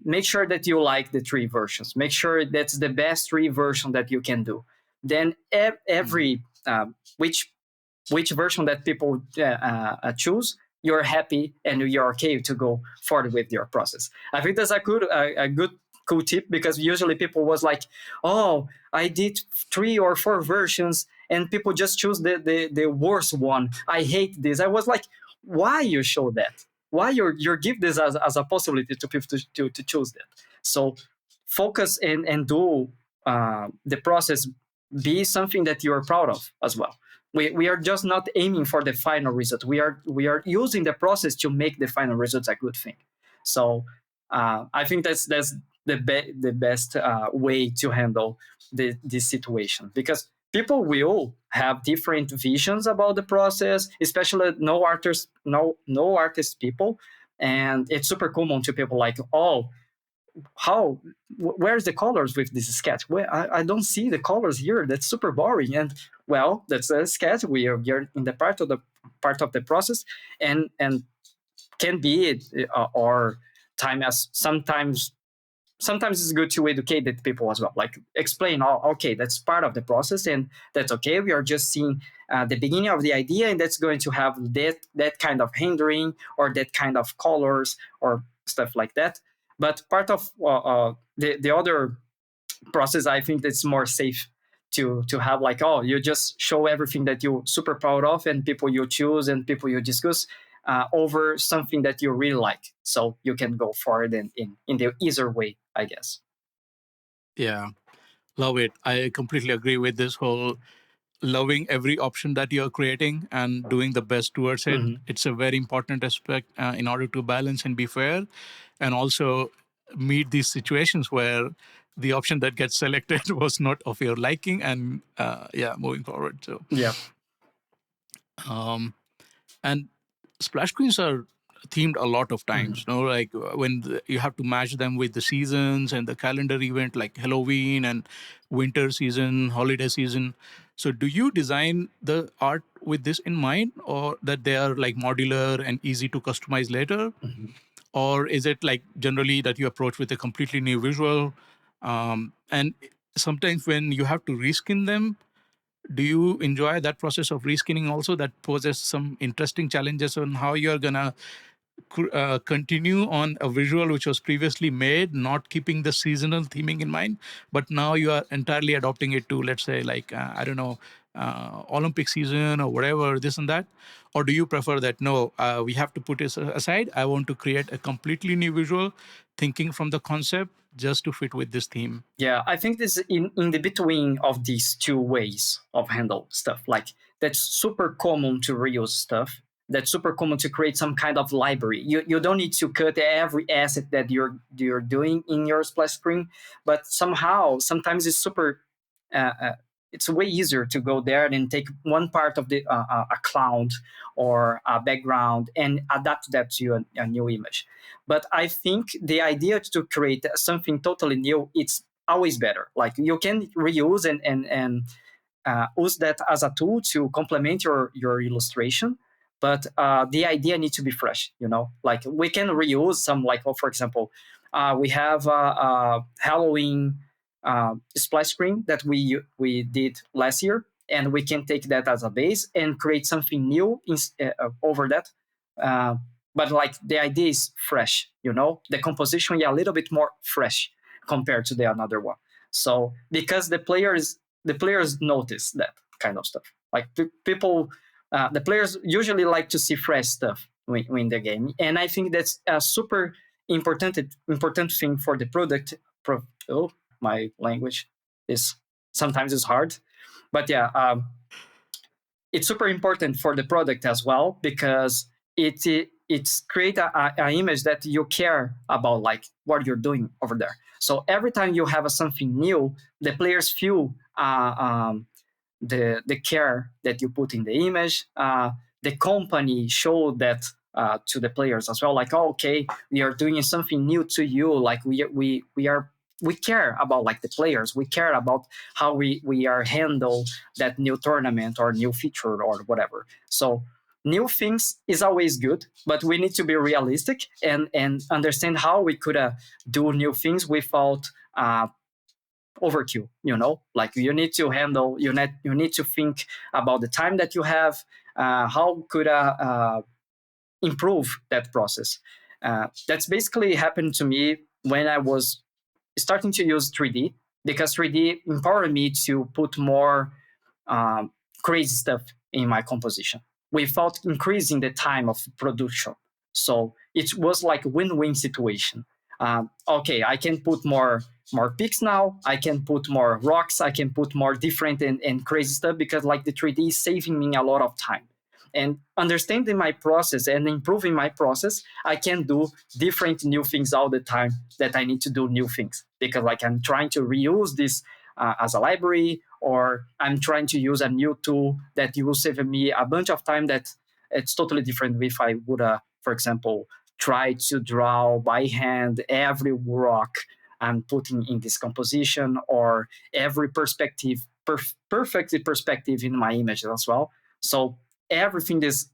[SPEAKER 2] make sure that you like the three versions. Make sure that's the best three version that you can do. Then every which version that people choose, you're happy and you're okay to go forward with your process. I think that's a good cool tip, because usually people was like, oh, I did 3 or 4 versions and people just choose the worst one. I hate this. I was like, why you show that? Why you give this as a possibility to people to choose that? So focus and do the process be something that you are proud of as well. We are just not aiming for the final result. We are using the process to make the final result a good thing. So I think that's the best way to handle this situation, because people will have different visions about the process, especially no artist people, and it's super common to people like, oh, how where's the colors with this sketch? Well, I don't see the colors here. That's super boring. And well, that's a sketch. We are in the part of the process, and can be or time as sometimes it's good to educate the people as well, like explain, oh, okay, that's part of the process and that's okay. We are just seeing the beginning of the idea, and that's going to have that kind of rendering or that kind of colors or stuff like that. But part of the other process, I think it's more safe to have like, oh, you just show everything that you're super proud of and people you choose and people you discuss over something that you really like, so you can go forward in the easier way, I guess.
[SPEAKER 1] Yeah, love it. I completely agree with this whole loving every option that you're creating and doing the best towards it.
[SPEAKER 2] Mhm.
[SPEAKER 1] It's a very important aspect in order to balance and be fair, and also meet these situations where the option that gets selected was not of your liking, and yeah, moving forward. So
[SPEAKER 2] Yeah.
[SPEAKER 1] um, and splash screens are themed a lot of times,
[SPEAKER 2] Mhm.
[SPEAKER 1] like when you have to match them with the seasons and the calendar event like Halloween and winter season, holiday season. So do you design the art with this in mind, or that they are like modular and easy to customize later?
[SPEAKER 2] Mhm.
[SPEAKER 1] Or is it like generally that you approach with a completely new visual? And sometimes when you have to reskin them, do you enjoy that process of reskinning also, that poses some interesting challenges on how you're gonna continue on a visual which was previously made, not keeping the seasonal theming in mind, but now you are entirely adopting it to, let's say, like I don't know, Olympic season or whatever, this and that? Or do you prefer that no, we have to put it aside, I want to create a completely new visual, thinking from the concept just to fit with this theme?
[SPEAKER 2] Yeah, I think this in the between of these two ways of handle stuff. Like that's super common to reuse stuff. That's super common to create some kind of library. You don't need to cut every asset that you're doing in your splash screen, but somehow sometimes uh, uh, it's way easier to go there and take one part of the a cloud or a background and adapt that to a new image. But I think the idea to create something totally new, it's always better. Like you can reuse and use that as a tool to complement your illustration, but the idea needs to be fresh. Like we can reuse some, like, oh, for example, we have a Halloween splash screen that we did last year, and we can take that as a base and create something new over that. Uh, but like the idea is fresh, the composition, yeah, a little bit more fresh compared to the another one. So because the players notice that kind of stuff. Like people, the players usually like to see fresh stuff in the game, and I think that's a super important thing for the product. Oh, my language is sometimes is hard, but yeah, it's super important for the product as well, because it's create a image that you care about, like what you're doing over there. So every time you have something new, the players feel the care that you put in the image. The company show that to the players as well, like, oh, okay, we are doing something new to you, like we care about, like, the players, we care about how we are handle that new tournament or new feature or whatever. So new things is always good, but we need to be realistic and understand how we could do new things without overkill. Like you need to handle, you need to think about the time that you have, how could improve that process. That's basically happened to me when I was starting to use 3D, because 3D empowered me to put more um, crazy stuff in my composition without increasing the time of production. So it was like a win-win situation. Okay, I can put more peaks now. I can put more rocks. I can put more different and crazy stuff, because like the 3D is saving me a lot of time. And understanding my process and improving my process, I can do different new things all the time, that I need to do new things, because like I'm trying to reuse this as a library, or I'm trying to use a new tool that will save me a bunch of time that it's totally different if I would, for example, try to draw by hand every rock I'm putting in this composition, or every perspective, perfect perspective in my image as well. So everything is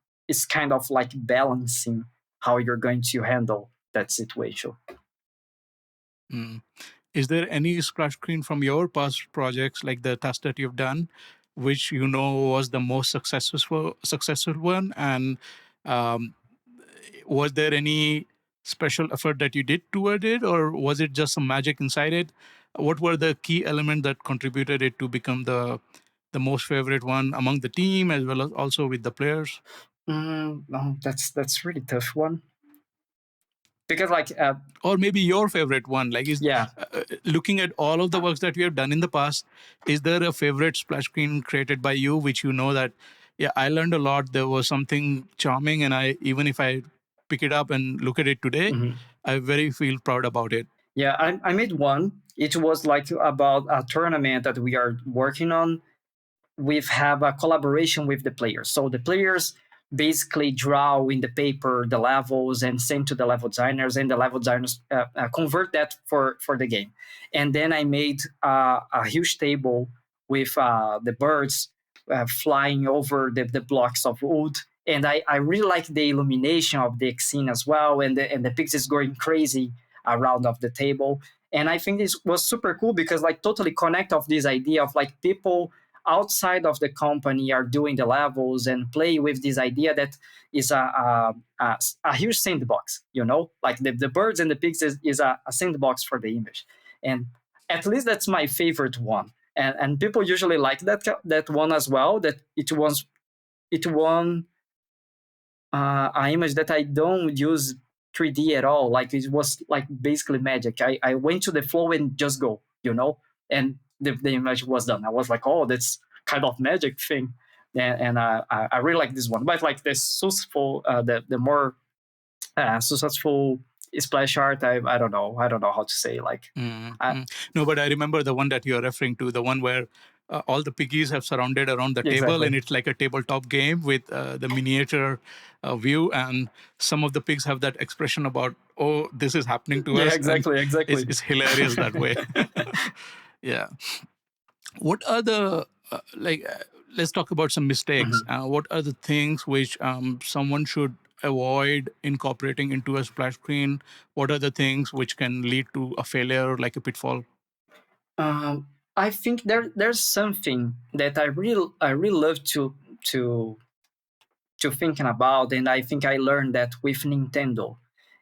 [SPEAKER 2] kind of like balancing how you're going to handle that situation.
[SPEAKER 1] Mm. Is there any splash screen from your past projects, like the task that you've done, which you know was the most successful one? And um, was there any special effort that you did toward it, or was it just some magic inside it? What were the key elements that contributed it to become the most favorite one among the team, as well as also with the players?
[SPEAKER 2] No, that's really tough one, because like
[SPEAKER 1] Or maybe your favorite one, like is
[SPEAKER 2] yeah.
[SPEAKER 1] looking at all of the works that we have done in the past, is there a favorite splash screen created by you which you know that, yeah, I learned a lot, there was something charming, and I, even if I pick it up and look at it today,
[SPEAKER 2] Mhm.
[SPEAKER 1] I very feel proud about it.
[SPEAKER 2] Yeah, I made one. It was like about a tournament that we are working on. We have a collaboration with the players. So the players basically draw in the paper the levels and send to the level designers, and the level designers convert that for the game. And then I made a huge table with the birds flying over the blocks of wood. And I really like the illumination of the scene as well, and the pixels going crazy around of the table. And I think this was super cool, because like totally connect of this idea of like people outside of the company are doing the levels and play with this idea that is a huge sandbox, like the birds and the pigs is a sandbox for the image. And at least that's my favorite one. And people usually like that one as well, that it won an image that I don't use 3D at all. Like it was like basically magic. I went to the flow and just go, and the image was done. I was like, oh, that's kind of magic thing. And I really like this one. But like the successful, the more successful splash art, I don't know how to say. Like, I,
[SPEAKER 1] No, but I remember the one that you're referring to, the one where all the piggies have surrounded around the table,
[SPEAKER 2] exactly.
[SPEAKER 1] and it's like a tabletop game with the miniature view, and some of the pigs have that expression about, oh, this is happening to
[SPEAKER 2] Yeah,
[SPEAKER 1] us, and
[SPEAKER 2] exactly.
[SPEAKER 1] it's hilarious that way. Yeah. What are the let's talk about some mistakes.
[SPEAKER 2] Mhm.
[SPEAKER 1] What are the things which someone should avoid incorporating into a splash screen? What are the things which can lead to a failure, like a pitfall?
[SPEAKER 2] Um, I think there's something that I really love to thinking about, and I think I learned that with Nintendo,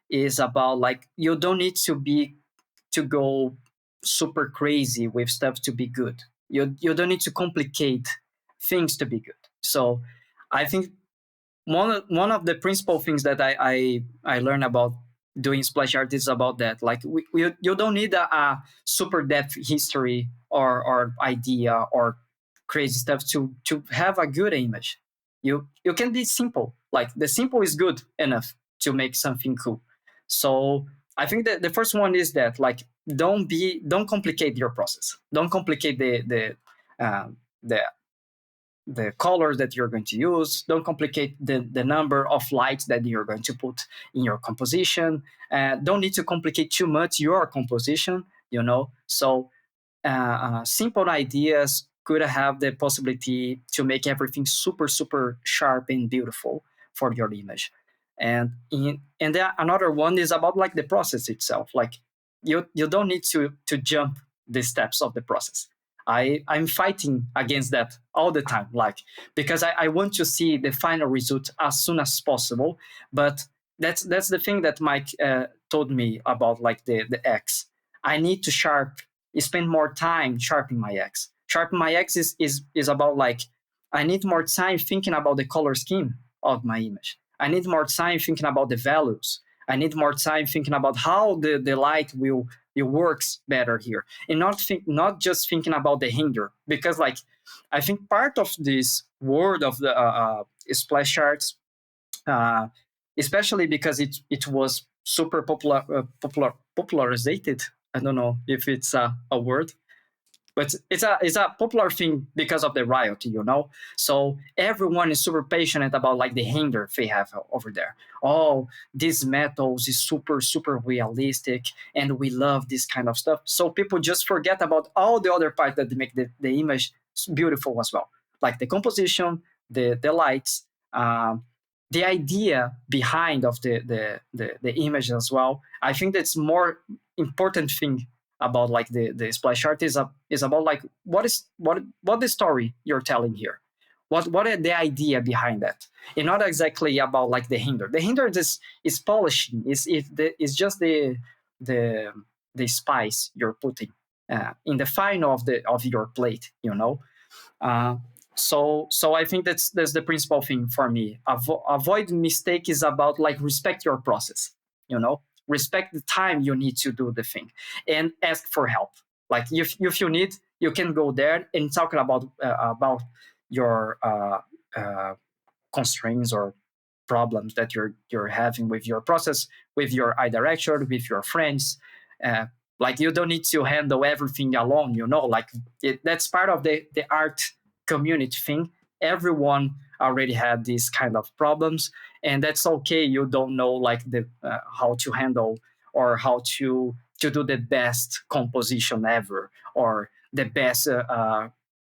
[SPEAKER 2] is about like you don't need to go super crazy with stuff to be good. You don't need to complicate things to be good. So I think one of the principal things that I learned about doing splash art is about that. Like you don't need a super depth history or idea or crazy stuff to have a good image. You can be simple. Like the simple is good enough to make something cool. So I think that the first one is that like don't complicate your process. Don't complicate the the colors that you're going to use. Don't complicate the number of lights that you're going to put in your composition. Don't need to complicate too much your composition. So simple ideas could have the possibility to make everything super, super sharp and beautiful. for your image. And then another one is about like the process itself. Like you don't need to jump the steps of the process. I'm fighting against that all the time, like because I want to see the final result as soon as possible. But that's the thing that Mike told me about, like the X. I need to spend more time sharpening my X. Sharpen my X is about like I need more time thinking about the color scheme of my image. I need more time thinking about the values. I need more time thinking about how the light will it works better here, and not just thinking about the hinder, because like I think part of this word of the splash arts, uh, especially because it was super popularized. I don't know if it's a word, but it's a popular thing because of the riot, so everyone is super passionate about like the hinder they have over there. Oh, these metals is super realistic, and we love this kind of stuff, so people just forget about all the other parts that make the image beautiful as well, like the composition, the lights, the idea behind of the image as well. I think that's more important thing about like the splash art is about like what the story you're telling here, what are the idea behind that, and not exactly about like the hinder. The hinder is polishing, is just the the spice you're putting in the final of your plate, uh, so I think that's the principal thing for me. Avoid mistake is about like respect your process, respect the time you need to do the thing, and ask for help. Like if you need, you can go there and talk about your constraints or problems that you're having with your process, with your art director, with your friends. Uh, like you don't need to handle everything alone, like that's part of the art community thing. Everyone already had these kind of problems, and that's okay. You don't know like the how to handle or how to do the best composition ever, or the best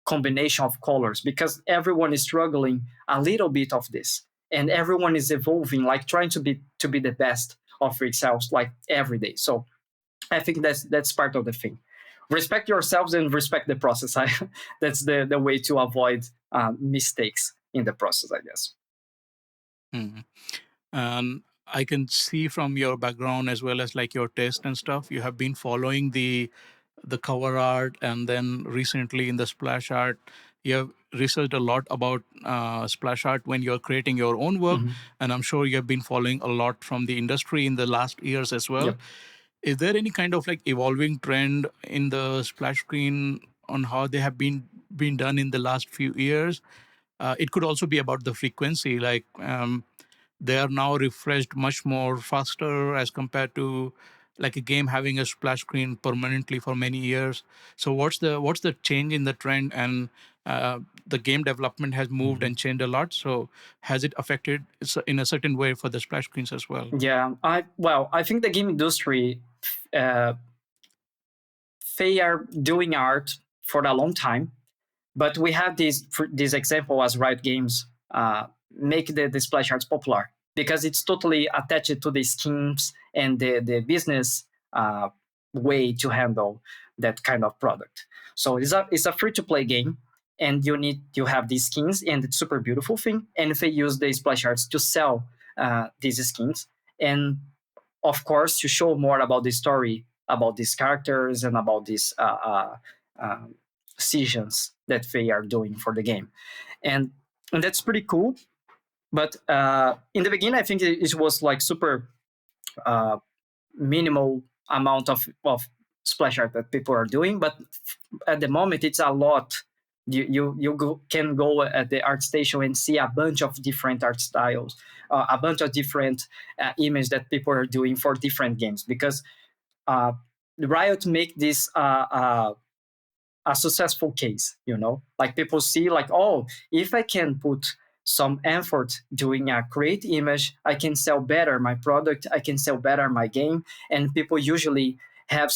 [SPEAKER 2] combination of colors, because everyone is struggling a little bit of this, and everyone is evolving, like trying to be the best of themselves like every day. So I think that's part of the thing. Respect yourselves and respect the process. That's the way to avoid mistakes in the process, I guess.
[SPEAKER 1] Mhm. And I can see from your background as well as like your taste and stuff, you have been following the cover art, and then recently in the splash art, you have researched a lot about splash art when you're creating your own work,
[SPEAKER 2] Mhm.
[SPEAKER 1] and I'm sure you have been following a lot from the industry in the last years as well.
[SPEAKER 2] Yep.
[SPEAKER 1] Is there any kind of like evolving trend in the splash screen on how they have been done in the last few years? It could also be about the frequency, like they are now refreshed much more faster as compared to like a game having a splash screen permanently for many years. So what's the change in the trend, and the game development has moved
[SPEAKER 2] Mhm.
[SPEAKER 1] and changed a lot. So has it affected in a certain way for the splash screens as well?
[SPEAKER 2] Yeah, I think the game industry, uh, they are doing art for a long time, but we have this example as Riot Games make the splash arts popular, because it's totally attached to the schemes and the business way to handle that kind of product. So it's a free to play game, and you need to have these skins, and it's super beautiful thing. And if they use the splash arts to sell these skins, and of course to show more about the story about these characters and about these decisions that they are doing for the game, and that's pretty cool. But in the beginning, I think it was like super uh, minimal amount of splash art that people are doing, but at the moment it's a lot. You can go at the art station and see a bunch of different art styles, a bunch of different images that people are doing for different games, because uh, Riot make this a successful case, like people see like, oh, if I can put some effort doing a great image, I can sell better my product, I can sell better my game. And people usually have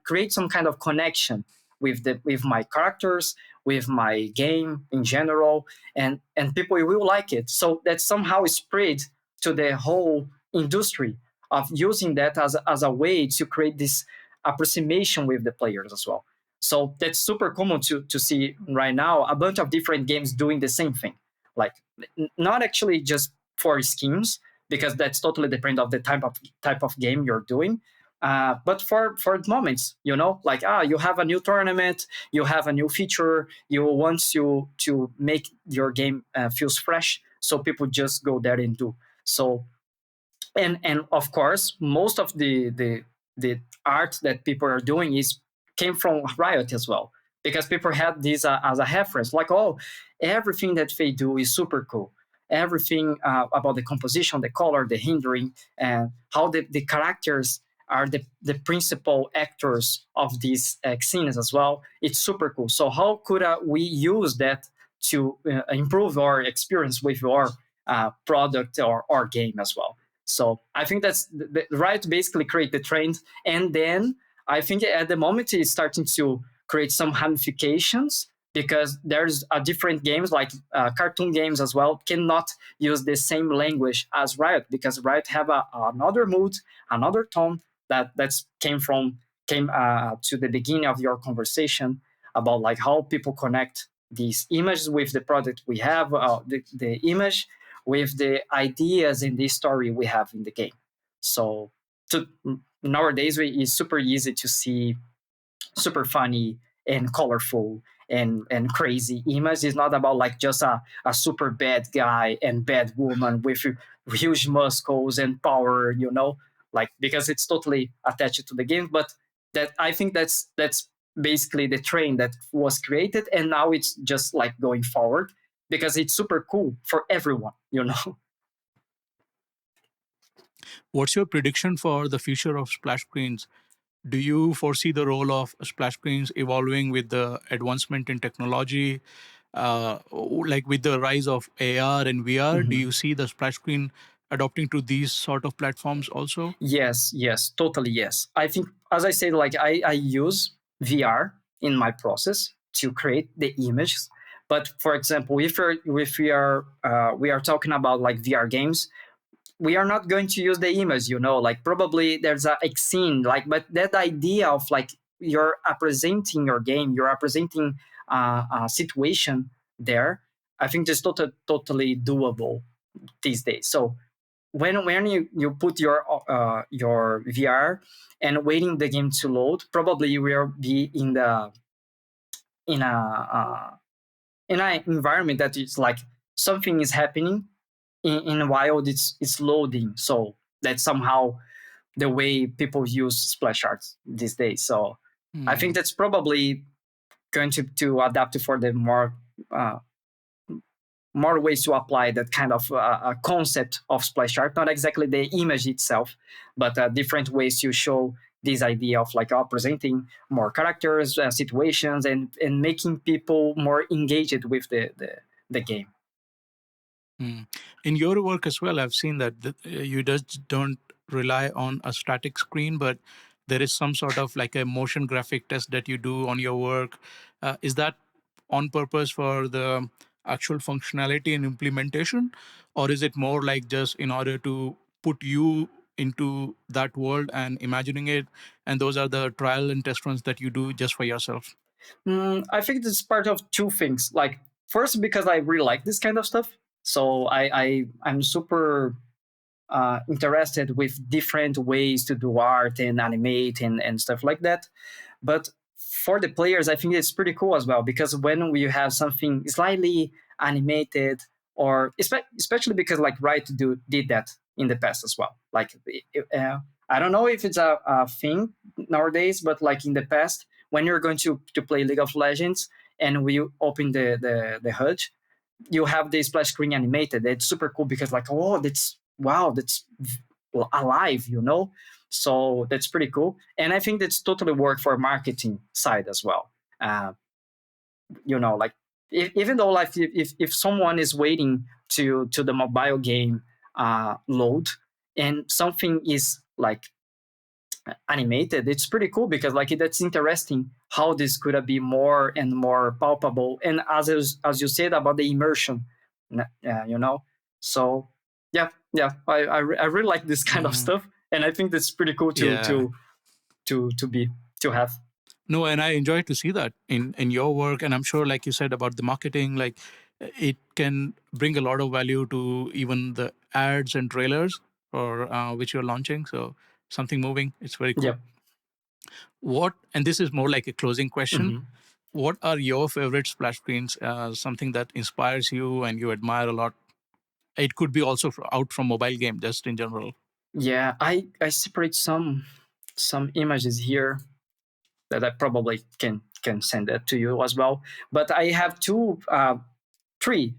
[SPEAKER 2] create some kind of connection with my characters, with my game in general, and people will like it. So that somehow spread to the whole industry of using that as a way to create this approximation with the players as well. So that's super common to see right now a bunch of different games doing the same thing. Like not actually just for schemes, because that's totally dependent of the type of game you're doing. But for moments, like you have a new tournament, you have a new feature, you want to make your game feels fresh, so people just go there and do. So and of course, most of the art that people are doing is came from Riot as well, because people had this as a reference, like, oh, everything that they do is super cool. Everything about the composition, the color, the hindering, and how the characters are the principal actors of these scenes as well. It's super cool. So how could we use that to improve our experience with our product or game as well? So I think that's the Riot basically create the trend, and then I think at the moment it's starting to create some ramifications, because there's different games like cartoon games as well cannot use the same language as Riot, because Riot have another mood, another tone that's came to the beginning of your conversation about like how people connect these images with the product we have, the image with the ideas in the story we have in the game. So nowadays it's super easy to see super funny and colorful and crazy image. It's not about like just a super bad guy and bad woman with huge muscles and power, like, because it's totally attached to the game. But that, I think that's basically the train that was created, and now it's just like going forward because it's super cool for everyone.
[SPEAKER 1] What's your prediction for the future of splash screens? Do you foresee the role of splash screens evolving with the advancement in technology, like with the rise of AR and VR? Do
[SPEAKER 2] Mhm.
[SPEAKER 1] you see the splash screen adopting to these sort of platforms also?
[SPEAKER 2] Yes, totally yes. I think, as I said, like I use VR in my process to create the images. But for example, if we are talking about like VR games, we are not going to use the image. Like probably there's a scene, like, but that idea of like you're presenting your game, you're presenting a situation there. I think it's totally doable these days. So when you put your VR and waiting the game to load, probably you will be in a in an environment that is like something is happening in while it's loading. So that's somehow the way people use splash arts these days. So I think
[SPEAKER 1] Hmm.
[SPEAKER 2] that's probably going to adapt for the uh, more ways to apply that kind of concept of splash art, not exactly the image itself, but different ways to show this idea of like presenting more characters, situations, and making people more engaged with the game.
[SPEAKER 1] Hmm. In your work as well, I've seen that you just don't rely on a static screen, but there is some sort of like a motion graphic test that you do on your work. Is that on purpose for the actual functionality and implementation, or is it more like just in order to put you into that world and imagining it, and those are the trial and test runs that you do just for yourself?
[SPEAKER 2] I think it's part of two things. Like first, because I really like this kind of stuff, so I'm super interested with different ways to do art and animate and stuff like that. But for the players, I think it's pretty cool as well, because when we have something slightly animated, or especially because like did that in the past as well. Like I don't know if it's a thing nowadays, but like in the past, when you're going to play League of Legends and we open the HUD, you have the splash screen animated. It's super cool because like, oh, that's wow, that's alive. So that's pretty cool, and I think that's totally work for marketing side as well. Like even though like if someone is waiting to the mobile game load, and something is like animated, it's pretty cool because like that's interesting how this could be more and more palpable. And as you said about the immersion, you know. So I really like this kind of
[SPEAKER 1] Mhm.
[SPEAKER 2] stuff, and I think that's pretty cool
[SPEAKER 1] Yeah.
[SPEAKER 2] to have.
[SPEAKER 1] No, and I enjoy to see that in your work, and I'm sure, like you said about the marketing, like it can bring a lot of value to even the ads and trailers or which you're launching. So something moving, it's very cool.
[SPEAKER 2] Yep.
[SPEAKER 1] What, and this is more like a closing question.
[SPEAKER 2] Mhm.
[SPEAKER 1] What are your favorite splash screens? Something that inspires you and you admire a lot. It could be also out from mobile game, just in general.
[SPEAKER 2] Yeah, I separate some images here that I probably can send that to you as well. But I have three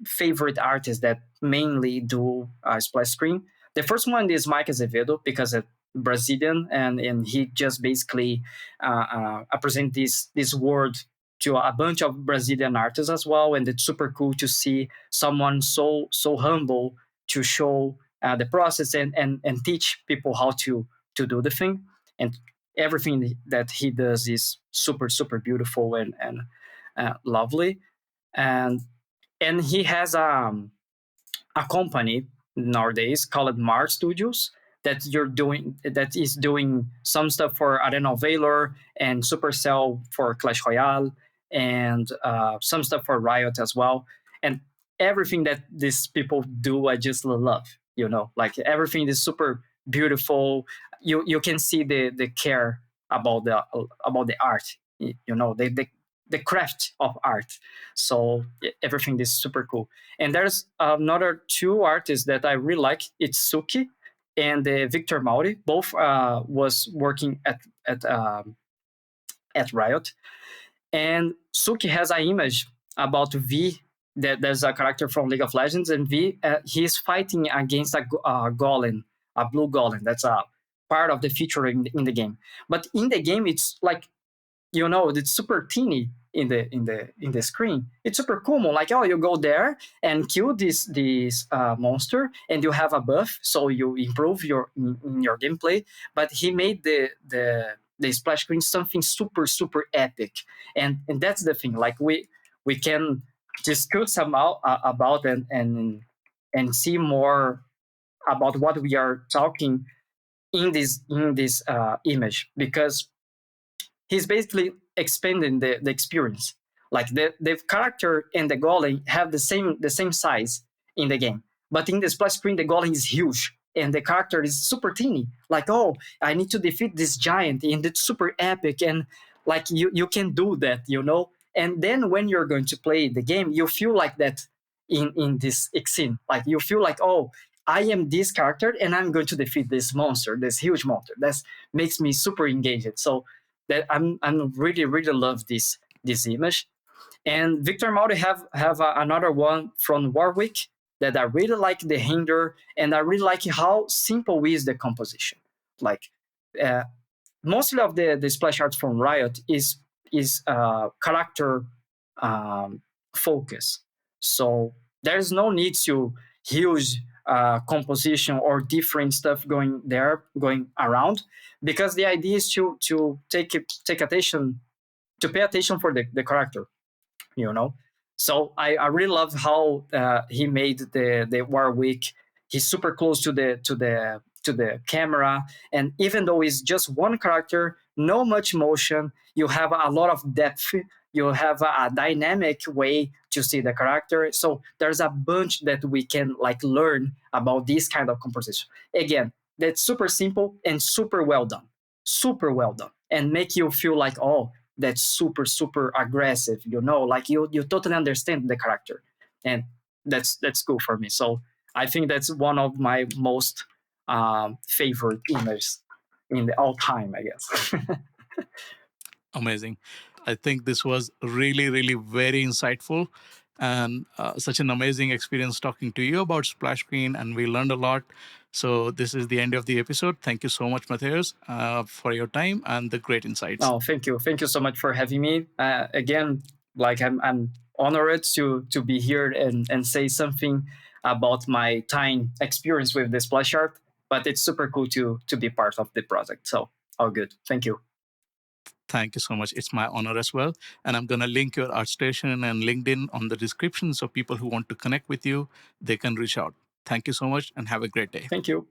[SPEAKER 2] favorite artists that mainly do splash screen. The first one is Mike Azevedo because it's Brazilian, and he just basically present this word to a bunch of Brazilian artists as well, and it's super cool to see someone so humble to show the process and teach people how to do the thing, and everything that he does is super beautiful and lovely, and he has a company nowadays called Mars Studios that is doing some stuff for Arena of Valor and Supercell for Clash Royale and some stuff for Riot as well. And everything that these people do, I just love. You know, like everything is super beautiful. You can see the care about the art. You know, the craft of art. So everything is super cool. And there's another two artists that I really like. It's Suki and Victor Mauri. Both was working at Riot. And Suki has an image about V. That there's a character from League of Legends, and V he's fighting against a golem, a blue golem. That's a part of the feature in the game. But in the game, it's like it's super teeny in the screen. It's super common, like, oh, you go there and kill this monster and you have a buff, so you improve in your gameplay. But he made the splash screen something super epic, and that's the thing, like we can discuss about and see more about what we are talking in this image, because he's basically expanding the experience. Like the character and the golem have the same size in the game, but in the splash screen the golem is huge and the character is super teeny. Like, oh, I need to defeat this giant, and it's super epic, and like you can do that. And then when you're going to play the game, you feel like that in this scene. Like you feel like, oh, I am this character and I'm going to defeat this monster, this huge monster. That makes me super engaged. So that I'm really love this image. And Victor Mauri have another one from Warwick that I really like the hinder, and I really like how simple is the composition. Like uh, mostly of the splash arts from Riot is character um, focus. So there's no need to huge composition or different stuff going around, because the idea is to take attention, to pay attention for the character, you know. So I really love how he made the Warwick. He's super close to the camera, and even though it's just one character, no much motion, you have a lot of depth. You have a dynamic way to see the character. So there's a bunch that we can like learn about this kind of composition. Again, that's super simple and super well done, and make you feel like, oh, that's super aggressive, like you totally understand the character, and that's cool for me. So I think that's one of my most favorite images in the all time, I guess.
[SPEAKER 1] Amazing. I think this was really very insightful and such an amazing experience talking to you about Splash Screen, and we learned a lot. So this is the end of the episode. Thank you so much, Matthias, for your time and the great insights.
[SPEAKER 2] Oh, thank you so much for having me again. Like I'm honored to be here and say something about my time experience with the splash art. but it's super cool to be part of the project. So all good. Thank you.
[SPEAKER 1] Thank you so much. It's my honor as well. And I'm going to link your ArtStation and LinkedIn on the description so people who want to connect with you, they can reach out. Thank you so much and have a great day.
[SPEAKER 2] Thank you.